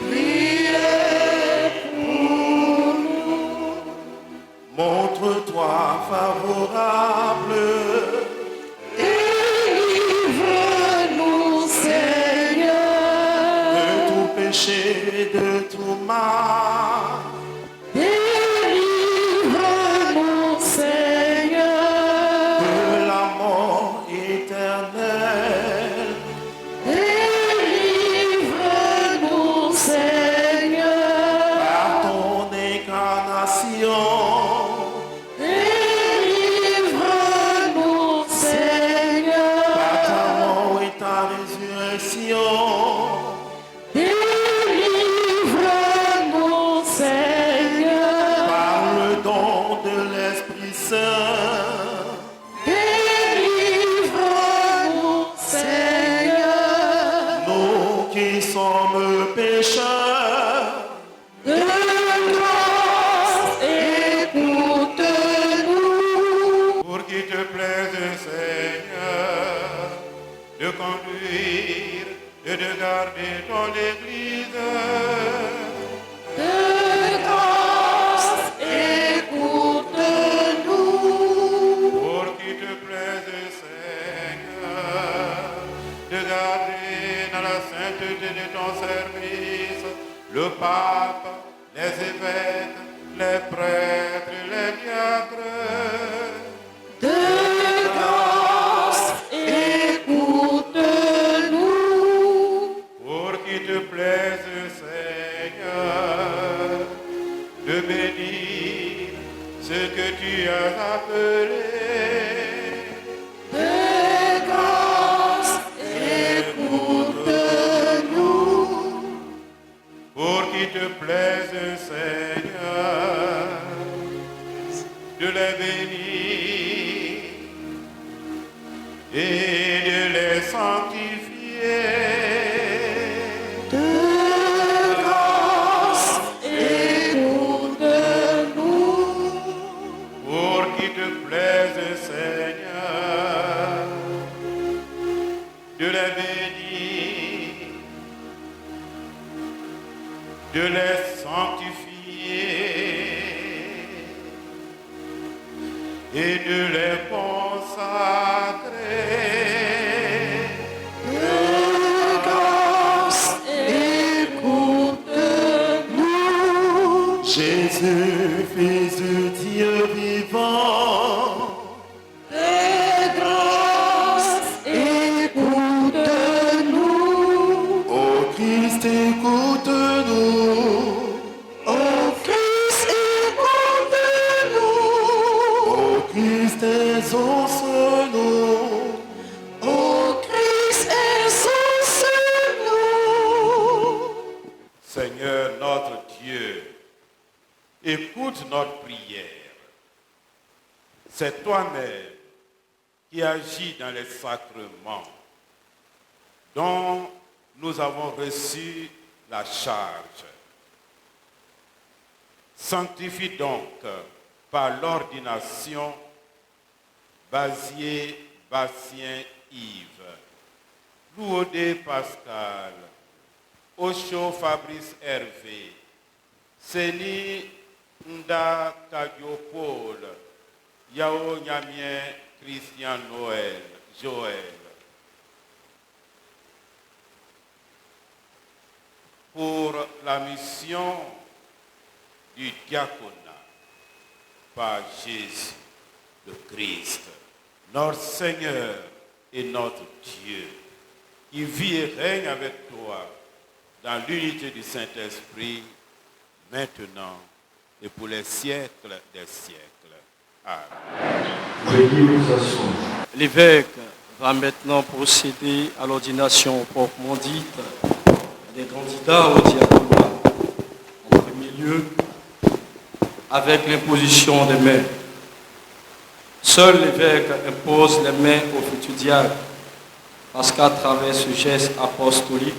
Priez pour nous. montre-toi favorable, Délivre-nous, Seigneur. de tout péché, de tout mal, Délivre-nous, Seigneur. de la mort éternelle, Délivre-nous, Seigneur. par ton incarnation, Délivre-nous, par Seigneur. ta mort et ta résurrection, Délivre-nous, Seigneur. par le don de l'Esprit Saint, Délivre-nous, Seigneur. nous qui sommes pécheurs, De grâce, écoute-nous. Pour qu'il te plaise, Seigneur, de conduire et de garder ton Église. De grâce, écoute-nous. Pour qu'il te plaise, Seigneur, de garder dans la sainteté de ton service le pape, les évêques, les prêtres, les diacres. De grâce, écoute-nous. Pour qu'il te plaise, Seigneur, de bénir ce que tu as appelé. De grâce, écoute-nous. Pour qu'il te plaise, Seigneur, de les bénir et de les sanctifier. De grâce, écoute-nous. Pour qu'il te plaise, Seigneur, de les bénir, de les sanctifier et de les consacrer. De grâce, écoute-nous. Jésus, Fils de Dieu vivant, De grâce, écoute-nous. ô Christ, écoute-nous, Ô Christ, écoute-nous. ô Christ, exauce-nous, Ô Christ, exauce-nous. Seigneur notre Dieu, écoute notre prière. C'est toi-même qui agis dans les sacrements, dont nous avons reçu la charge. Sanctifie donc par l'ordination Basier Bastien Yves, Louodé Pascal, Ocho Fabrice Hervé, Céline Nda Kadiopol, Yao Nyamien Christian Joël. Pour la mission du diaconat par Jésus le Christ, notre Seigneur et notre Dieu, qui vit et règne avec toi dans l'unité du Saint-Esprit, maintenant et pour les siècles des siècles. Amen. L'évêque va maintenant procéder à l'ordination proprement dite des candidats au diaconat. En premier lieu, avec l'imposition des mains. Seul l'évêque impose les mains au futur diacre, parce qu'à travers ce geste apostolique,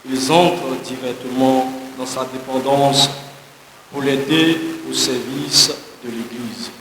ils entrent directement dans sa dépendance pour l'aider au service de l'Église.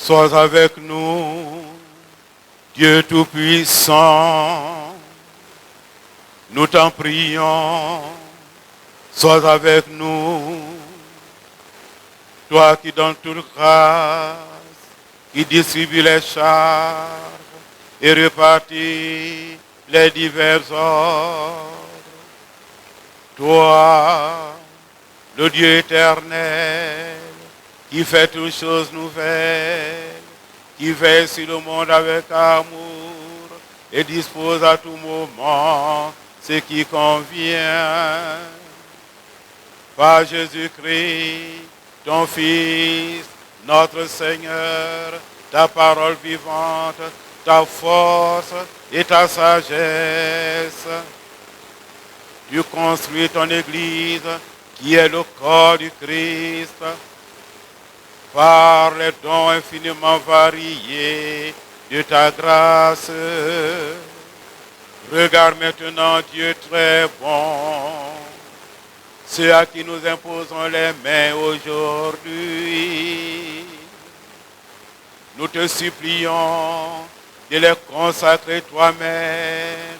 Sois avec nous, Dieu Tout-Puissant, nous t'en prions, sois avec nous, toi qui donnes toute grâce, qui distribue les charges et répartit les divers ordres. Toi, le Dieu éternel, qui fait toutes choses nouvelles, qui veille sur le monde avec amour et dispose à tout moment ce qui convient. Par Jésus-Christ, ton Fils, notre Seigneur, ta parole vivante, ta force et ta sagesse. Tu construis ton Église, qui est le corps du Christ, par les dons infiniment variés de ta grâce. Regarde maintenant, Dieu très bon, ceux à qui nous imposons les mains aujourd'hui. nous te supplions de les consacrer toi-même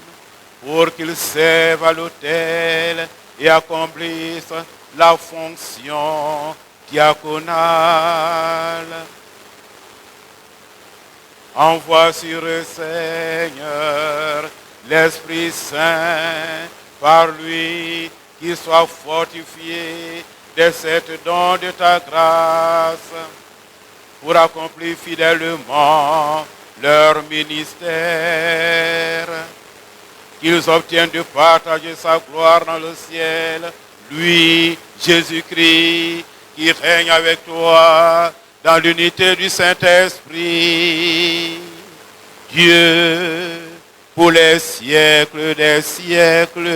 pour qu'ils servent à l'autel et accomplissent la fonction diaconale. Envoie sur eux, Seigneur, l'Esprit Saint, par lui, qu'ils soient fortifiés de cette don de ta grâce, pour accomplir fidèlement leur ministère, qu'ils obtiennent de partager sa gloire dans le ciel, lui, Jésus-Christ, qui règne avec toi dans l'unité du Saint-Esprit, Dieu, pour les siècles des siècles.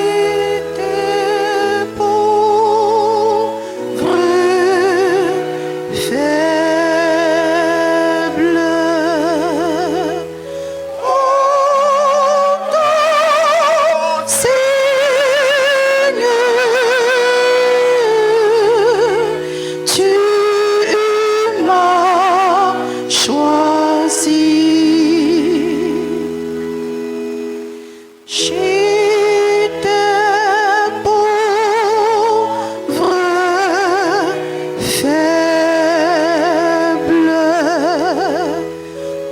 J'étais pauvre, faible. Oh, ton Seigneur, tu m'as choisi. J'étais pauvre, faible.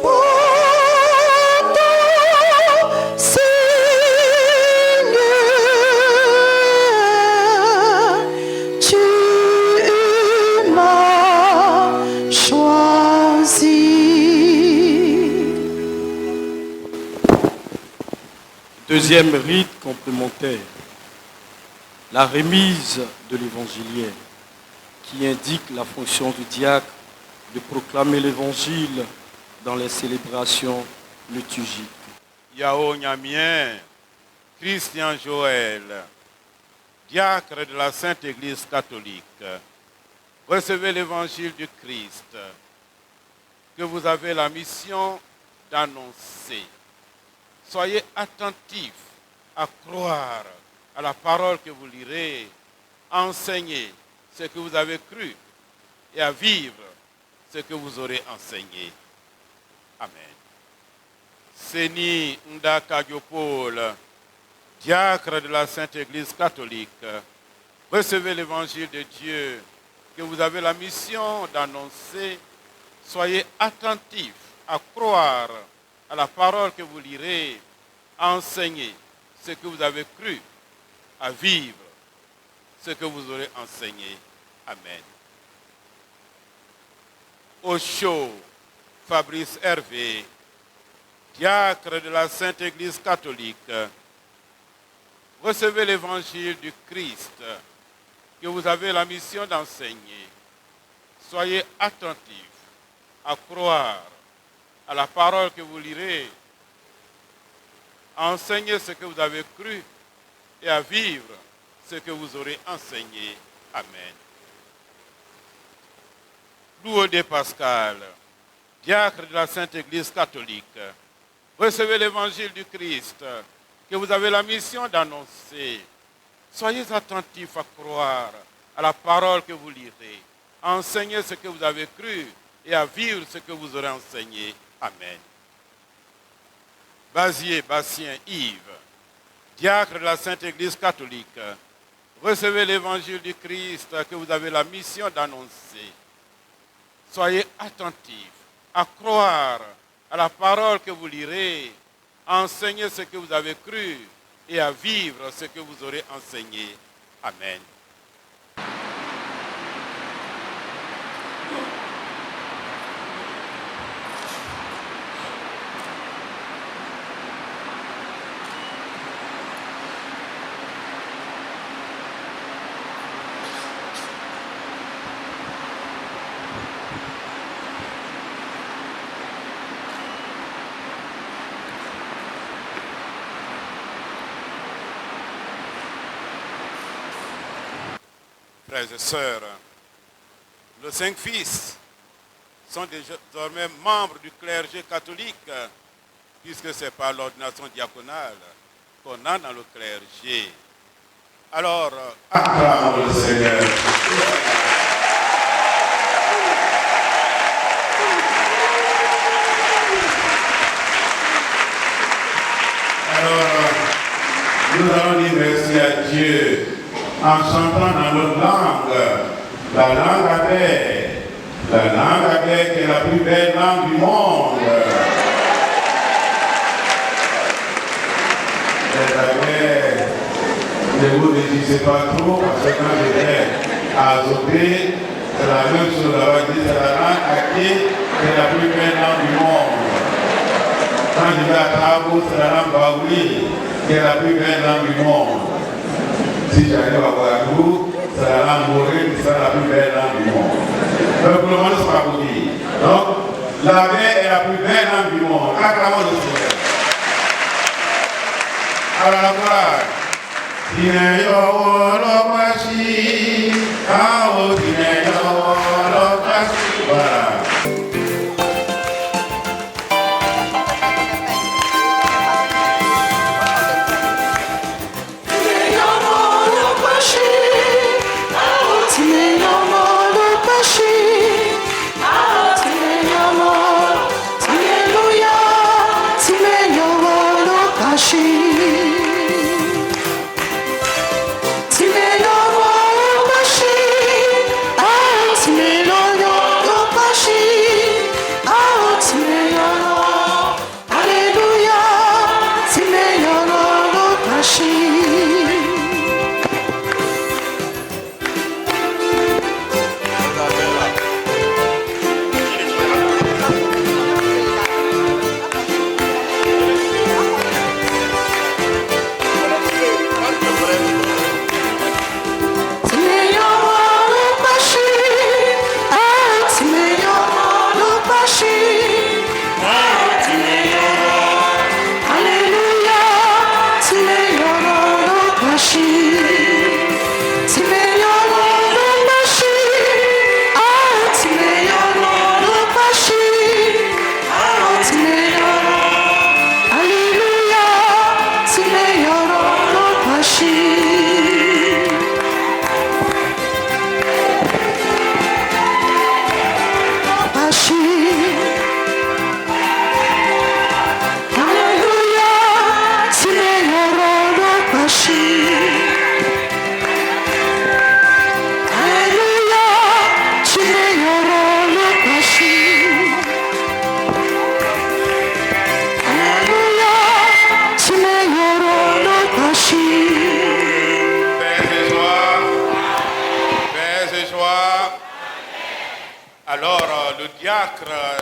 Oh, ton Seigneur, tu m'as choisi. Deuxième rite complémentaire, la remise de l'évangiliaire, qui indique la fonction du diacre de proclamer l'évangile dans les célébrations liturgiques. Yao Nyamien, Christian Joël, diacre de la Sainte Église catholique, recevez l'évangile du Christ que vous avez la mission d'annoncer. Soyez attentifs à croire à la parole que vous lirez, à enseigner ce que vous avez cru et à vivre ce que vous aurez enseigné. Amen. Seni Ndaka Diopol, diacre de la Sainte Église catholique, recevez l'évangile de Dieu que vous avez la mission d'annoncer. Soyez attentifs à croire à la parole que vous lirez, à enseigner ce que vous avez cru, à vivre ce que vous aurez enseigné. Amen. Osho, Fabrice Hervé, diacre de la Sainte Église catholique, recevez l'évangile du Christ que vous avez la mission d'enseigner. Soyez attentifs à croire à la parole que vous lirez, à enseigner ce que vous avez cru et à vivre ce que vous aurez enseigné. Amen. Loué Pascal, diacre de la Sainte Église catholique, recevez l'évangile du Christ que vous avez la mission d'annoncer. Soyez attentifs à croire à la parole que vous lirez, à enseigner ce que vous avez cru et à vivre ce que vous aurez enseigné. Amen. Basier Bastien Yves, diacre de la Sainte Église catholique, recevez l'évangile du Christ que vous avez la mission d'annoncer. Soyez attentifs à croire à la parole que vous lirez, à enseigner ce que vous avez cru et à vivre ce que vous aurez enseigné. Amen. frères et sœurs, nos 5 fils sont désormais membres du clergé catholique, puisque c'est par l'ordination diaconale qu'on a dans le clergé. Alors, acclamons le Seigneur. Alors, nous allons dire merci à Dieu en chantant dans notre langue, la langue abeille. La langue abeille qui est la plus belle langue du monde. Les abeilles, ne vous réjouissez pas trop, parce que quand j'étais à Azopé, c'est la même chose, on va dire, c'est la langue abeille qui est la plus belle langue du monde. Quand je vais à Tabo, c'est la langue Baouli qui est la plus belle langue du monde. Si j'arrive à Ouagadougou, c'est la langue Morée qui sera la plus belle langue du monde. Donc, pour le moment, c'est pas vous dire. Donc, l'abeille est la plus belle langue du monde. Acclamons le Seigneur. Alors, la courage. Dine yo lo pashi, ao dine yo lo pashi. Voilà.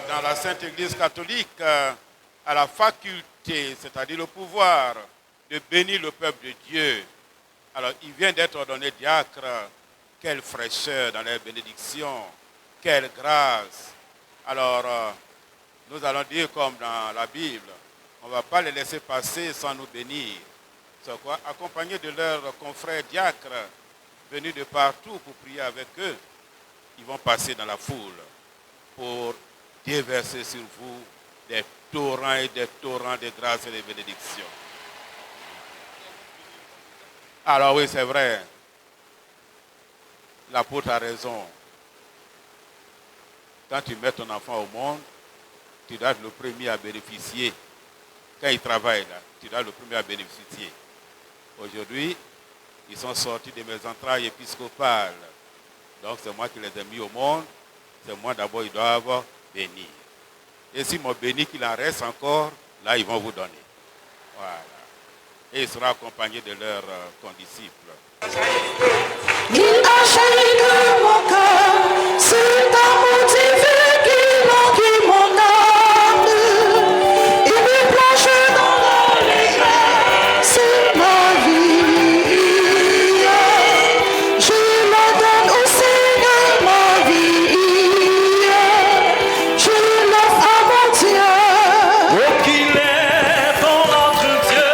Dans la Sainte Église catholique a la faculté, c'est-à-dire le pouvoir de bénir le peuple de Dieu. Alors, il vient d'être ordonné diacre. Quelle fraîcheur dans les bénédictions, quelle grâce. Alors, nous allons dire comme dans la Bible, on ne va pas les laisser passer sans nous bénir. C'est quoi? Accompagnés de leurs confrères diacres, venus de partout pour prier avec eux, ils vont passer dans la foule pour déverser sur vous des torrents et des torrents de grâce et de bénédictions. Alors oui, c'est vrai. L'apôtre a raison. Quand tu mets ton enfant au monde, tu dois être le premier à bénéficier. Quand il travaille là, tu dois être le premier à bénéficier. Aujourd'hui, ils sont sortis de mes entrailles épiscopales. Donc c'est moi qui les ai mis au monde. C'est moi d'abord, ils doivent bénir. Et s'ils m'ont béni, qu'il en reste encore, là, ils vont vous donner. Voilà. Et ils seront accompagnés de leurs condisciples. Il a jailli de mon cœur, c'est d'amour divin qui mon âme. Il me plonge dans l'allégresse, c'est ma vie. Je la donne au Seigneur, ma vie. Je l'offre à mon Dieu. Oh, qu'il est ton notre Dieu.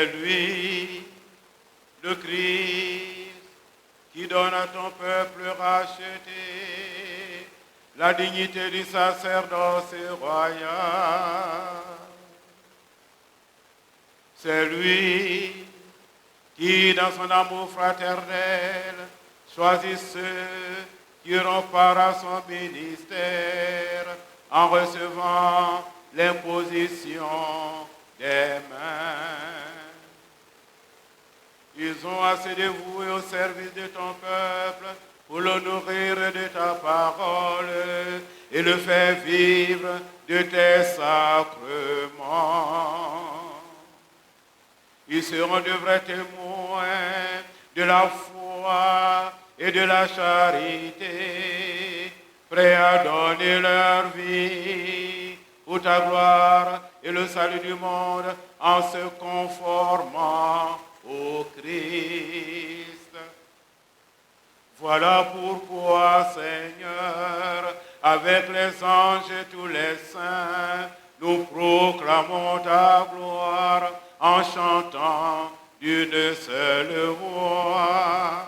C'est lui, le Christ, qui donne à ton peuple racheté la dignité du sacerdoce royal. C'est lui qui, dans son amour fraternel, choisit ceux qui auront part à son ministère en recevant l'imposition des mains. Ils ont assez dévoué au service de ton peuple pour le nourrir de ta parole et le faire vivre de tes sacrements. Ils seront de vrais témoins de la foi et de la charité, prêts à donner leur vie pour ta gloire et le salut du monde en se conformant au Christ. Voilà pourquoi, Seigneur, avec les anges et tous les saints, nous proclamons ta gloire en chantant d'une seule voix.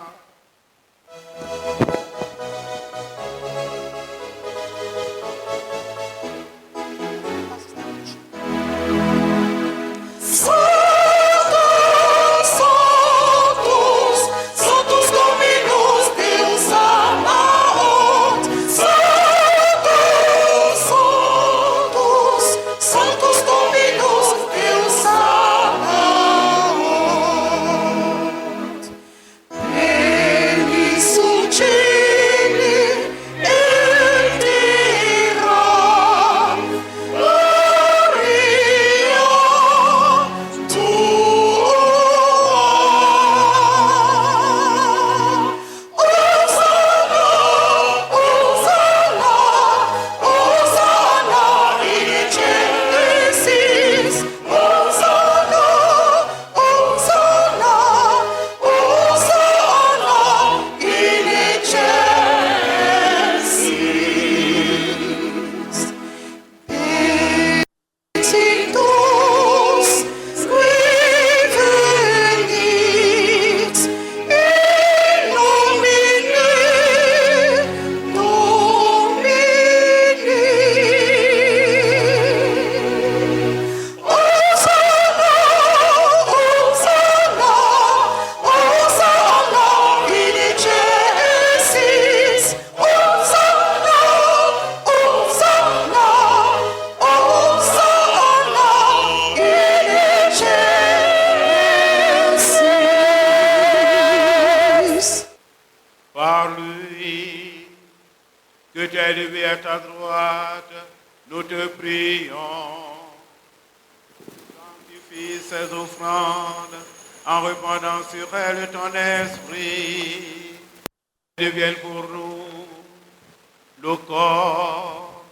Par lui, que tu es élevé à ta droite, nous te prions. Sanctifie ces offrandes en répandant sur elles ton esprit. Deviennent pour nous le corps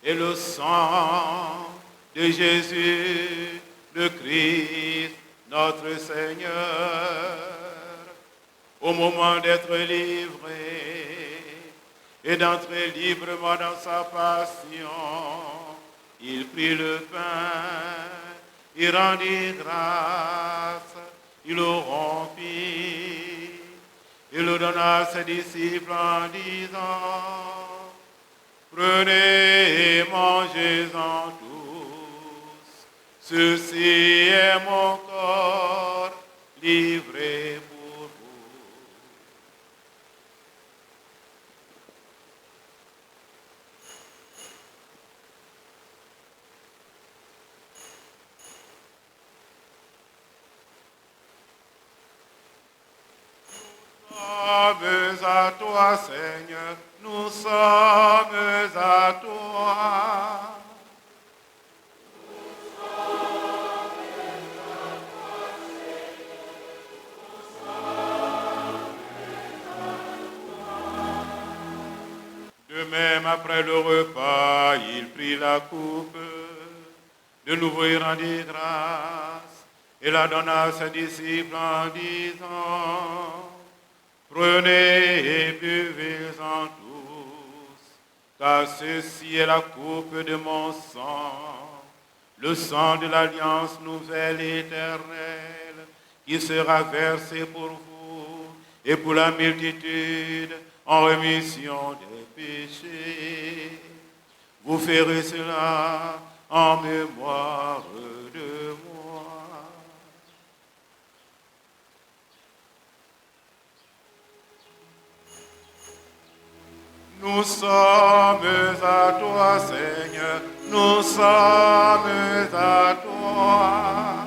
et le sang de Jésus, le Christ, notre Seigneur. Au moment d'être livré et d'entrer librement dans sa passion, il prit le pain, il rendit grâce, il le rompit, il le donna à ses disciples en disant: prenez et mangez-en tous, ceci est mon corps livré pour sommes à toi, Seigneur, nous sommes à toi. De même, après le repas, il prit la coupe. De nouveau, il rendit grâce et la donna à ses disciples en disant: prenez et buvez-en tous, car ceci est la coupe de mon sang, le sang de l'alliance nouvelle et éternelle, qui sera versé pour vous et pour la multitude en rémission des péchés. Vous ferez cela en mémoire de moi. Nous sommes à toi, Seigneur, nous sommes à toi.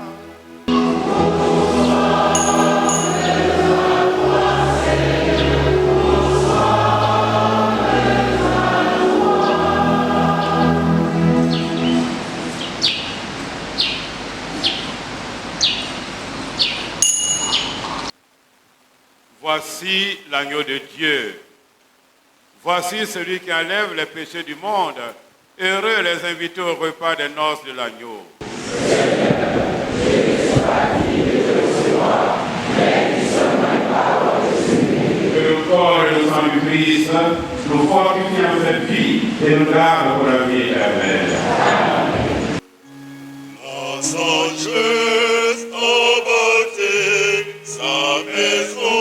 Voici l'agneau de Dieu. Voici celui qui enlève les péchés du monde. Heureux les invités au repas des noces de l'agneau. Que le corps et le sang du Christ nous fortifient en cette vie et nous gardent pour la vie éternelle. Nos anges ont bâti sa maison.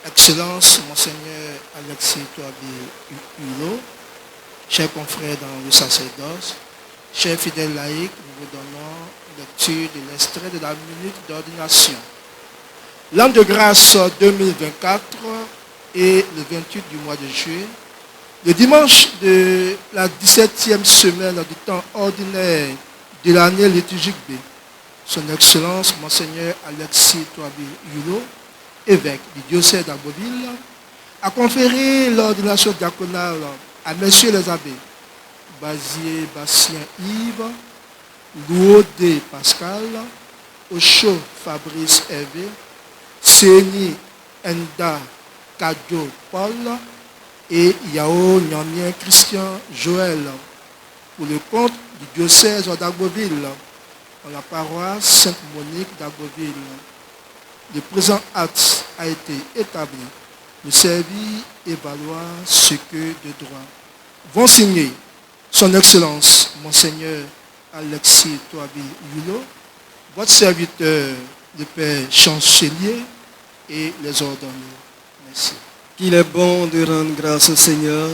Excellence, Monseigneur Alexis Touabi-Hulot, chers confrères dans le sacerdoce, chers fidèles laïcs, nous vous donnons lecture de l'extrait de la minute d'ordination. L'an de grâce 2024 et le 28 du mois de juillet, le dimanche de la 17e semaine du temps ordinaire de l'année liturgique B, Son Excellence Monseigneur Alexis Touabi-Hulot, évêque du diocèse d'Agboville, a conféré l'ordination diaconale à messieurs les abbés Bazier Bastien Yves, Louodé Pascal, Ocho Fabrice Hervé, Séni Enda Kadjo Paul et Yao Nyamien Christian Joël pour le compte du diocèse d'Agboville dans la paroisse Sainte-Monique d'Agboville. Le présent acte a été établi pour servir et valoir ce que de droit. Vont signer Son Excellence Monseigneur Alexis Touabi-Hulot, votre serviteur, le Père Chancelier et les ordonnés. Merci. Qu'il est bon de rendre grâce au Seigneur,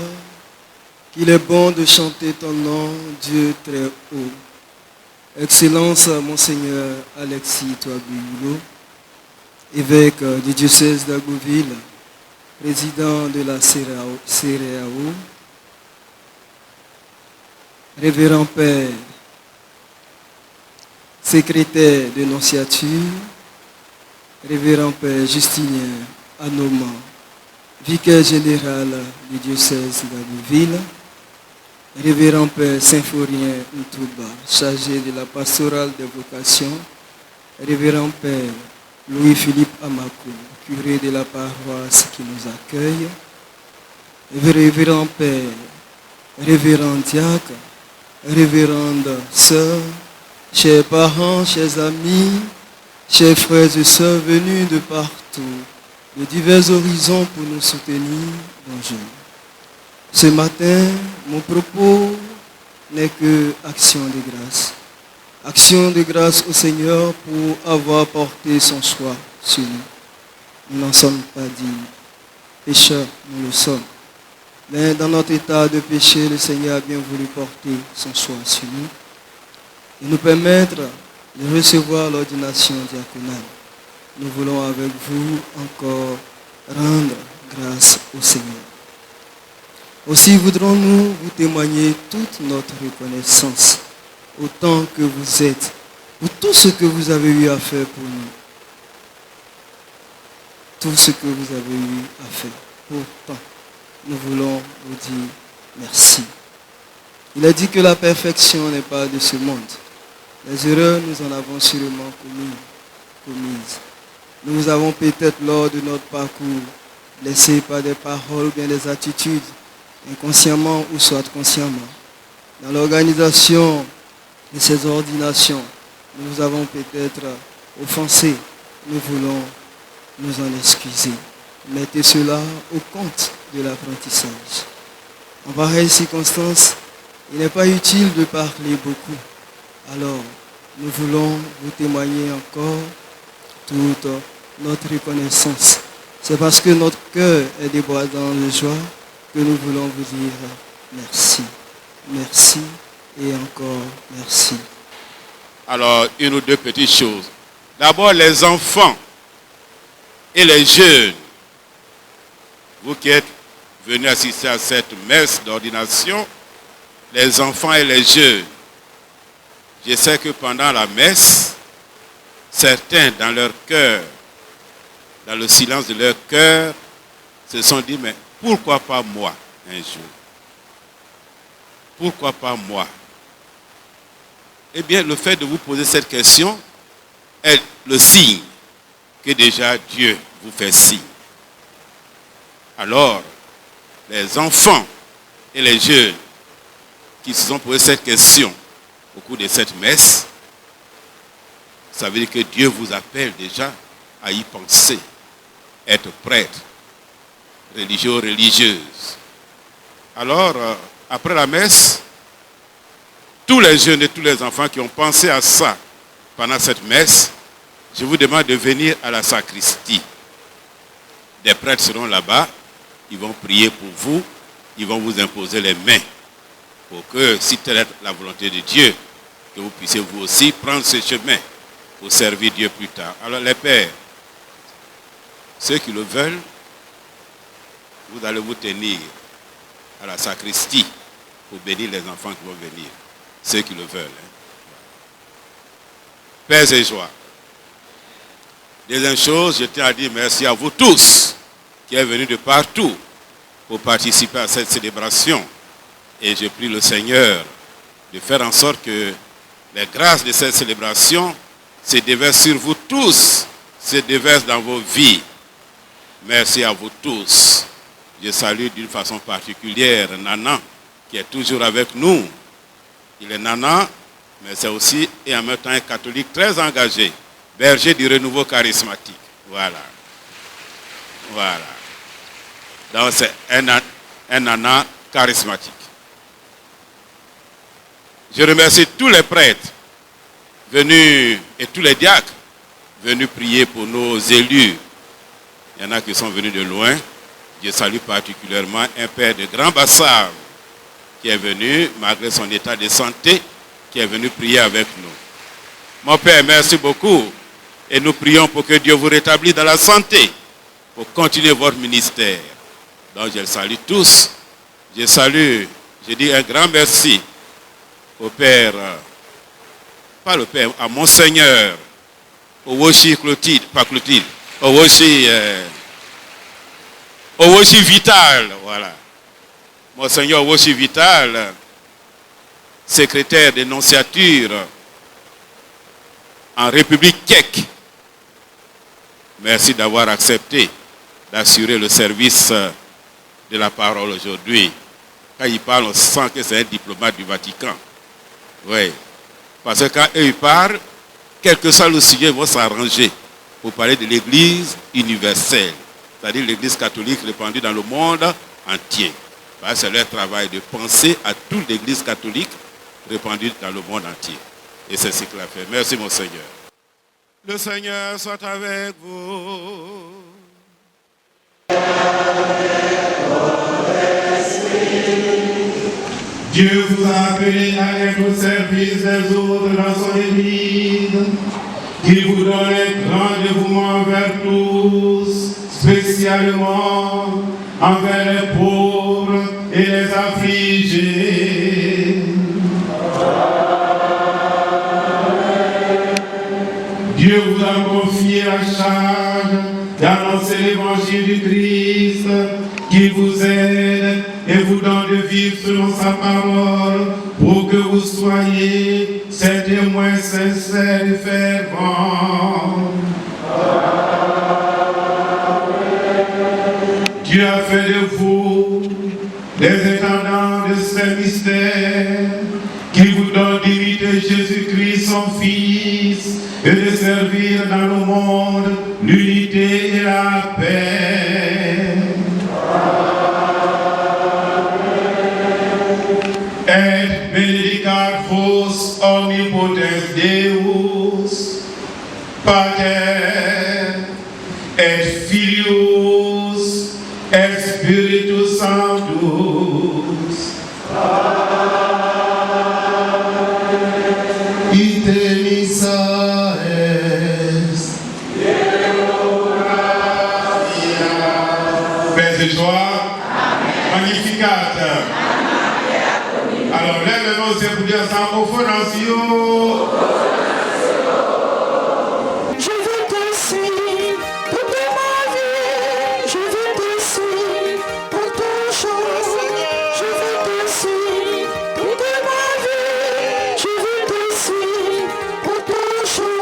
qu'il est bon de chanter ton nom, Dieu très haut. Excellence Monseigneur Alexis Touabi-Hulot, évêque du diocèse d'Agboville, président de la CEREAO, révérend Père, secrétaire de nonciature, révérend Père Justinien Anoma, vicaire général du diocèse d'Agboville, révérend Père Symphorien Ntouba, chargé de la pastorale des vocations, révérend Père Louis-Philippe Amakou, curé de la paroisse qui nous accueille, révérend Père, révérend diacre, révérendes sœurs, chers parents, chers amis, chers frères et sœurs venus de partout, de divers horizons pour nous soutenir, bonjour. Ce matin, mon propos n'est que action de grâce. Action de grâce au Seigneur pour avoir porté son choix sur nous. Nous n'en sommes pas dignes. Pécheurs, nous le sommes. Mais dans notre état de péché, le Seigneur a bien voulu porter son choix sur nous et nous permettre de recevoir l'ordination diaconale. Nous voulons avec vous encore rendre grâce au Seigneur. Aussi voudrons-nous vous témoigner toute notre reconnaissance, autant que vous êtes, pour tout ce que vous avez eu à faire pour nous. Tout ce que vous avez eu à faire. Pourtant, nous voulons vous dire merci. Il a dit que la perfection n'est pas de ce monde. Les erreurs, nous en avons sûrement commises. Nous avons peut-être lors de notre parcours blessés par des paroles ou bien des attitudes, inconsciemment ou soit consciemment. Dans l'organisation de ces ordinations, nous avons peut-être offensé. Nous voulons nous en excuser. Mettez cela au compte de l'apprentissage. En pareille circonstance, il n'est pas utile de parler beaucoup. Alors, nous voulons vous témoigner encore toute notre reconnaissance. C'est parce que notre cœur est débordant de joie que nous voulons vous dire merci. Merci et encore merci. Alors, une ou deux petites choses. D'abord, les enfants et les jeunes, vous qui êtes venus assister à cette messe d'ordination, les enfants et les jeunes, je sais que pendant la messe, certains dans leur cœur, dans le silence de leur cœur, se sont dit, mais pourquoi pas moi un jour? Pourquoi pas moi? Eh bien, le fait de vous poser cette question est le signe que déjà Dieu vous fait signe. Alors, les enfants et les jeunes qui se sont posés cette question au cours de cette messe, ça veut dire que Dieu vous appelle déjà à y penser, être prêtre, religieux ou religieuse. Alors, après la messe, tous les jeunes et tous les enfants qui ont pensé à ça pendant cette messe, je vous demande de venir à la sacristie. Des prêtres seront là-bas, ils vont prier pour vous, ils vont vous imposer les mains pour que, si telle est la volonté de Dieu, que vous puissiez vous aussi prendre ce chemin pour servir Dieu plus tard. Alors les pères, ceux qui le veulent, vous allez vous tenir à la sacristie pour bénir les enfants qui vont venir. Ceux qui le veulent. Paix et joie. Deuxième chose, je tiens à dire merci à vous tous qui êtes venus de partout pour participer à cette célébration. Et je prie le Seigneur de faire en sorte que les grâces de cette célébration se déversent sur vous tous, se déversent dans vos vies. Merci à vous tous. Je salue d'une façon particulière Nana, qui est toujours avec nous. Il est Nana, mais c'est aussi et en même temps un catholique très engagé, berger du renouveau charismatique. Voilà. Voilà. Donc c'est un Nana charismatique. Je remercie tous les prêtres venus et tous les diacres venus prier pour nos élus. Il y en a qui sont venus de loin. Je salue particulièrement un père de Grand Bassam qui est venu, malgré son état de santé, qui est venu prier avec nous. Mon père, merci beaucoup. Et nous prions pour que Dieu vous rétablisse dans la santé, pour continuer votre ministère. Donc je le salue tous. Je salue, je dis un grand merci au père, pas le père, à Monseigneur, au Woshi Clotilde, pas Clotilde, au Woshi Vital, voilà. Monseigneur Woshi Vital, secrétaire d'énonciature en République tchèque. Merci d'avoir accepté d'assurer le service de la parole aujourd'hui. Quand il parle, on sent que c'est un diplomate du Vatican. Oui. Parce que quand eux ils parlent, quel que soit le sujet, ils vont s'arranger pour parler de l'Église universelle, c'est-à-dire l'Église catholique répandue dans le monde entier. C'est leur travail de penser à toute l'Église catholique répandue dans le monde entier. Et c'est ce qu'il a fait. Merci mon Seigneur. Le Seigneur soit avec vous. Dieu vous a appelé à être au service des autres dans son Église. Qu'il vous donne un grand dévouement envers tous, spécialement envers les pauvres et les affligés. Dieu vous a confié la charge d'annoncer l'évangile du Christ, qu'il vous aide et vous donne de vivre selon sa parole, pour que vous soyez ses témoins sincères et fervents. Dieu a fait de vous des étendants de ses mystères, qu'il vous donne d'imiter Jésus-Christ, son Fils, et de servir dans le monde l'unité et la paix. Et benedicat vos omnipotens Deus, Pater et Filius et Spiritus Sanctus. Ite missa est. Père de joie, Magnificat. Alors, lève-nous, c'est pour dire ça au Fonancio. Je veux te suivre toute ma vie. Je veux te suivre pour toujours. Je veux te suivre toute ma vie. Je veux te suivre pour toujours.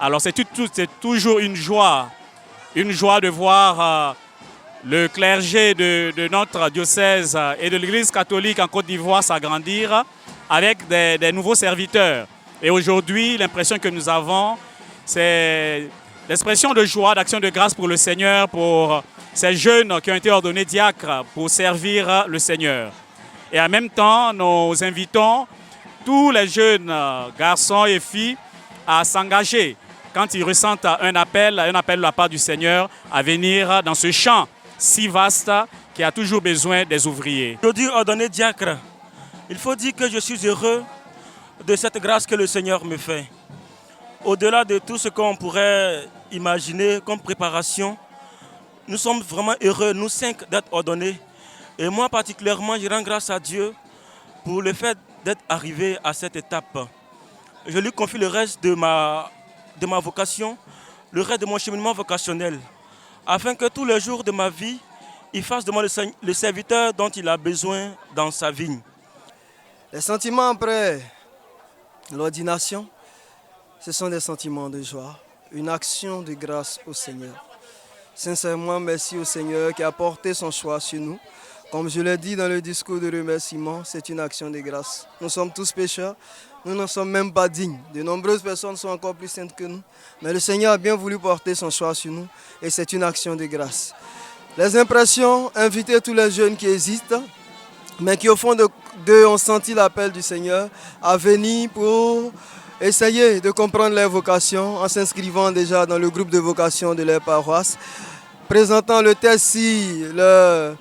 Alors c'est toujours une joie de voir le clergé de notre diocèse et de l'Église catholique en Côte d'Ivoire s'agrandir avec des nouveaux serviteurs. Et aujourd'hui, l'impression que nous avons, c'est l'expression de joie, d'action de grâce pour le Seigneur, pour ces jeunes qui ont été ordonnés diacres pour servir le Seigneur. Et en même temps, nous invitons tous les jeunes garçons et filles à s'engager quand ils ressentent un appel de la part du Seigneur à venir dans ce champ si vaste qui a toujours besoin des ouvriers. Aujourd'hui ordonné diacre, il faut dire que je suis heureux de cette grâce que le Seigneur me fait. Au-delà de tout ce qu'on pourrait imaginer comme préparation, nous sommes vraiment heureux, nous 5, d'être ordonnés. Et moi particulièrement, je rends grâce à Dieu pour le fait d'être arrivé à cette étape. Je lui confie le reste de ma vocation, le reste de mon cheminement vocationnel, afin que tous les jours de ma vie, il fasse de moi le serviteur dont il a besoin dans sa vigne. Les sentiments après l'ordination, ce sont des sentiments de joie, une action de grâce au Seigneur. Sincèrement, merci au Seigneur qui a porté son choix sur nous. Comme je l'ai dit dans le discours de remerciement, c'est une action de grâce. Nous sommes tous pécheurs, nous n'en sommes même pas dignes. De nombreuses personnes sont encore plus saintes que nous. Mais le Seigneur a bien voulu porter son choix sur nous et c'est une action de grâce. Les impressions, inviter tous les jeunes qui existent, mais qui au fond d'eux ont senti l'appel du Seigneur à venir pour essayer de comprendre leur vocation en s'inscrivant déjà dans le groupe de vocation de leur paroisse, présentant le test si le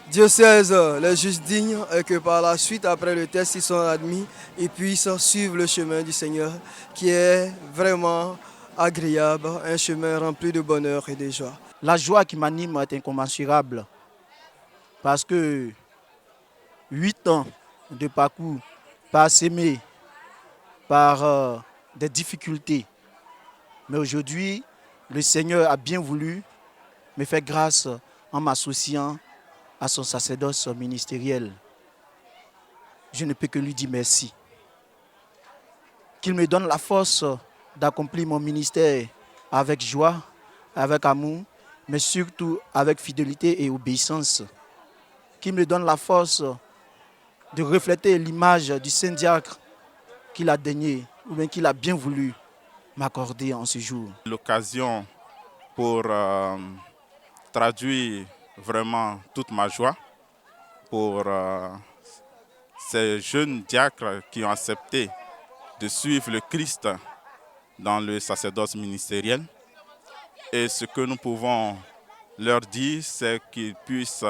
diocèse les juge dignes et que par la suite, après le test, ils sont admis et puissent suivre le chemin du Seigneur qui est vraiment agréable, un chemin rempli de bonheur et de joie. La joie qui m'anime est incommensurable parce que 8 ans de parcours parsemés par des difficultés. Mais aujourd'hui, le Seigneur a bien voulu me faire grâce en m'associant à son sacerdoce ministériel. Je ne peux que lui dire merci. Qu'il me donne la force d'accomplir mon ministère avec joie, avec amour, mais surtout avec fidélité et obéissance. Qu'il me donne la force de refléter l'image du Saint-Diacre qu'il a daigné, ou bien qu'il a bien voulu m'accorder en ce jour. L'occasion pour traduire vraiment toute ma joie pour ces jeunes diacres qui ont accepté de suivre le Christ dans le sacerdoce ministériel. Et ce que nous pouvons leur dire, c'est qu'ils puissent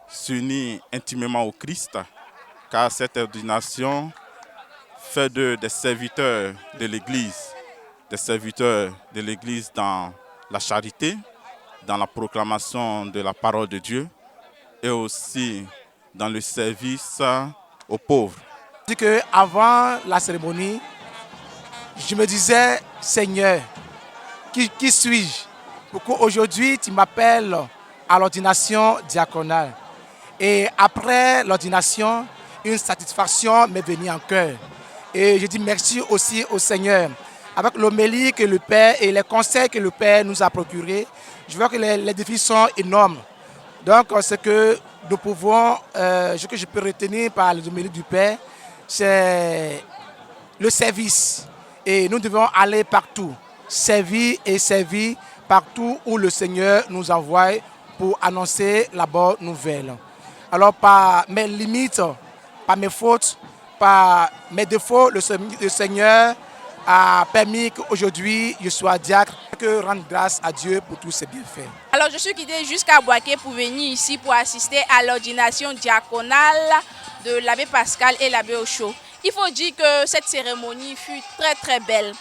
s'unir intimement au Christ, car cette ordination fait d'eux des serviteurs de l'Église, dans la charité, dans la proclamation de la parole de Dieu et aussi dans le service aux pauvres. Avant la cérémonie, je me disais, Seigneur, qui suis-je? Pourquoi aujourd'hui tu m'appelles à l'ordination diaconale? Et après l'ordination, une satisfaction m'est venue en cœur. Et je dis merci aussi au Seigneur. Avec l'homélie que le Père et les conseils que le Père nous a procurés, je vois que les défis sont énormes. Donc, ce que nous pouvons, ce que je peux retenir par les homélies du Père, c'est le service. Et nous devons aller partout, servir partout où le Seigneur nous envoie pour annoncer la bonne nouvelle. Alors, par mes limites, par mes fautes, par mes défauts, le Seigneur a permis qu'aujourd'hui je sois diacre, que rendre grâce à Dieu pour tous ses bienfaits. Alors je suis quitté jusqu'à Boaké pour venir ici pour assister à l'ordination diaconale de l'abbé Pascal et l'abbé Ocho. Il faut dire que cette cérémonie fut très très belle.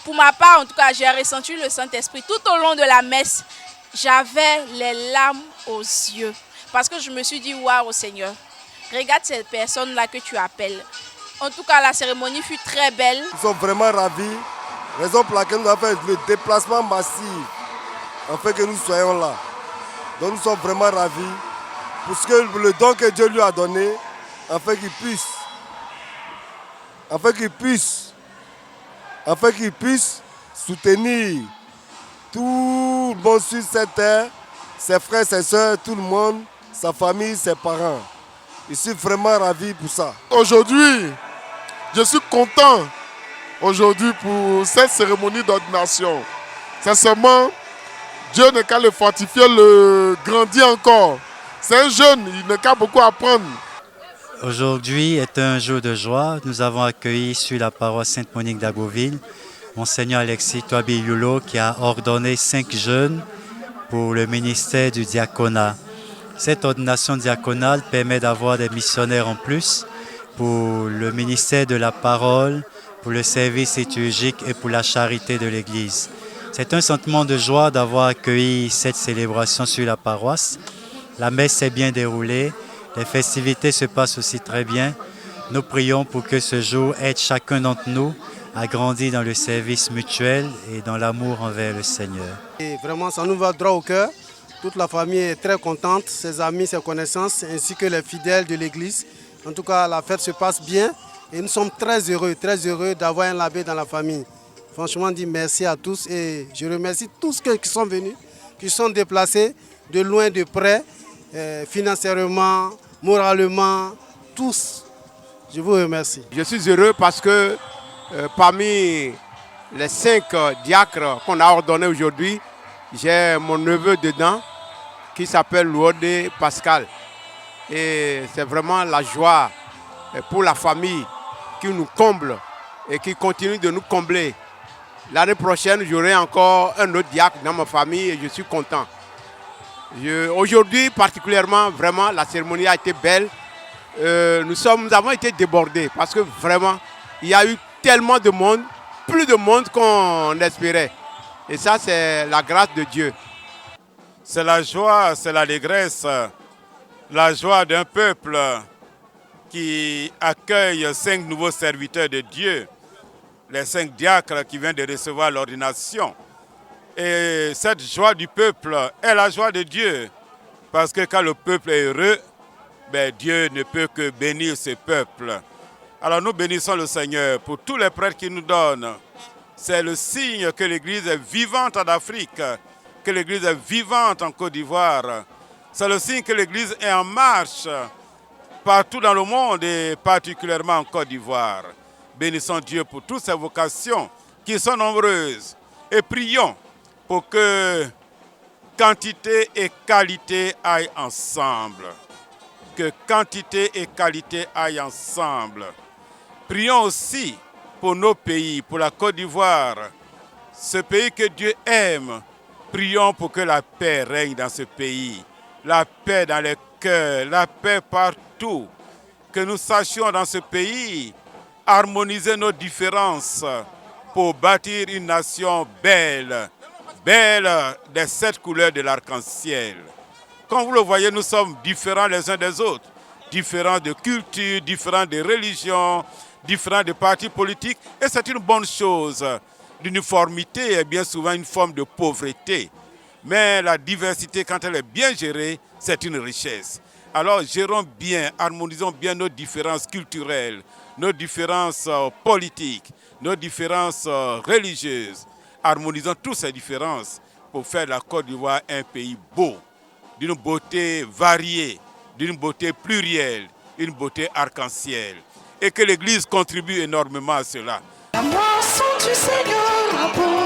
Pour ma part, en tout cas, j'ai ressenti le Saint-Esprit tout au long de la messe. J'avais les larmes aux yeux parce que je me suis dit, waouh Seigneur, regarde cette personne-là que tu appelles. En tout cas, la cérémonie fut très belle. Nous sommes vraiment ravis, raison pour laquelle nous avons fait le déplacement massif, afin que nous soyons là. Donc nous sommes vraiment ravis, parce que le don que Dieu lui a donné, afin qu'il puisse soutenir tout le monde sur cette terre, ses frères, ses soeurs, tout le monde, sa famille, ses parents. Je suis vraiment ravi pour ça. Aujourd'hui, je suis content aujourd'hui pour cette cérémonie d'ordination. Sincèrement, Dieu n'a qu'à le fortifier, le grandir encore. C'est un jeune, il n'a qu'à beaucoup apprendre. Aujourd'hui est un jour de joie. Nous avons accueilli sur la paroisse Sainte-Monique d'Agoville Monseigneur Alexis Touabi Yulo qui a ordonné 5 jeunes pour le ministère du diaconat. Cette ordination diaconale permet d'avoir des missionnaires en plus pour le ministère de la parole, pour le service liturgique et pour la charité de l'Église. C'est un sentiment de joie d'avoir accueilli cette célébration sur la paroisse. La messe s'est bien déroulée, les festivités se passent aussi très bien. Nous prions pour que ce jour aide chacun d'entre nous à grandir dans le service mutuel et dans l'amour envers le Seigneur. Et vraiment, ça nous va droit au cœur. Toute la famille est très contente, ses amis, ses connaissances, ainsi que les fidèles de l'Église. En tout cas, la fête se passe bien Et nous sommes très heureux d'avoir un labé dans la famille. Franchement, on dit merci à tous et je remercie tous ceux qui sont venus, qui sont déplacés de loin, de près, financièrement, moralement, tous. Je vous remercie. Je suis heureux parce que parmi les 5 diacres qu'on a ordonnés aujourd'hui, j'ai mon neveu dedans qui s'appelle Louodé Pascal. Et c'est vraiment la joie pour la famille qui nous comble et qui continue de nous combler. L'année prochaine, j'aurai encore un autre diacre dans ma famille et je suis content. Aujourd'hui, particulièrement, vraiment, la cérémonie a été belle. Nous avons été débordés parce que vraiment, il y a eu tellement de monde, plus de monde qu'on espérait. Et ça, c'est la grâce de Dieu. C'est la joie, c'est l'allégresse, la joie d'un peuple qui accueille 5 nouveaux serviteurs de Dieu, les 5 diacres qui viennent de recevoir l'ordination. Et cette joie du peuple est la joie de Dieu, parce que quand le peuple est heureux, Dieu ne peut que bénir ce peuple. Alors nous bénissons le Seigneur pour tous les prêtres qu'il nous donne. C'est le signe que l'Église est vivante en Afrique, que l'Église est vivante en Côte d'Ivoire. C'est le signe que l'Église est en marche partout dans le monde et particulièrement en Côte d'Ivoire. Bénissons Dieu pour toutes ces vocations qui sont nombreuses et prions pour que quantité et qualité aillent ensemble. Que quantité et qualité aillent ensemble. Prions aussi pour nos pays, pour la Côte d'Ivoire, ce pays que Dieu aime. Prions pour que la paix règne dans ce pays, la paix dans les cœurs, la paix partout. Que nous sachions dans ce pays harmoniser nos différences pour bâtir une nation belle, belle des 7 couleurs de l'arc-en-ciel. Comme vous le voyez, nous sommes différents les uns des autres, différents de culture, différents de religion, différents de partis politiques, et c'est une bonne chose. L'uniformité est bien souvent une forme de pauvreté, mais la diversité, quand elle est bien gérée, c'est une richesse. Alors gérons bien, harmonisons bien nos différences culturelles, nos différences politiques, nos différences religieuses. Harmonisons toutes ces différences pour faire de la Côte d'Ivoire un pays beau, d'une beauté variée, d'une beauté plurielle, une beauté arc-en-ciel. Et que l'Église contribue énormément à cela. La moisson du Seigneur apporte.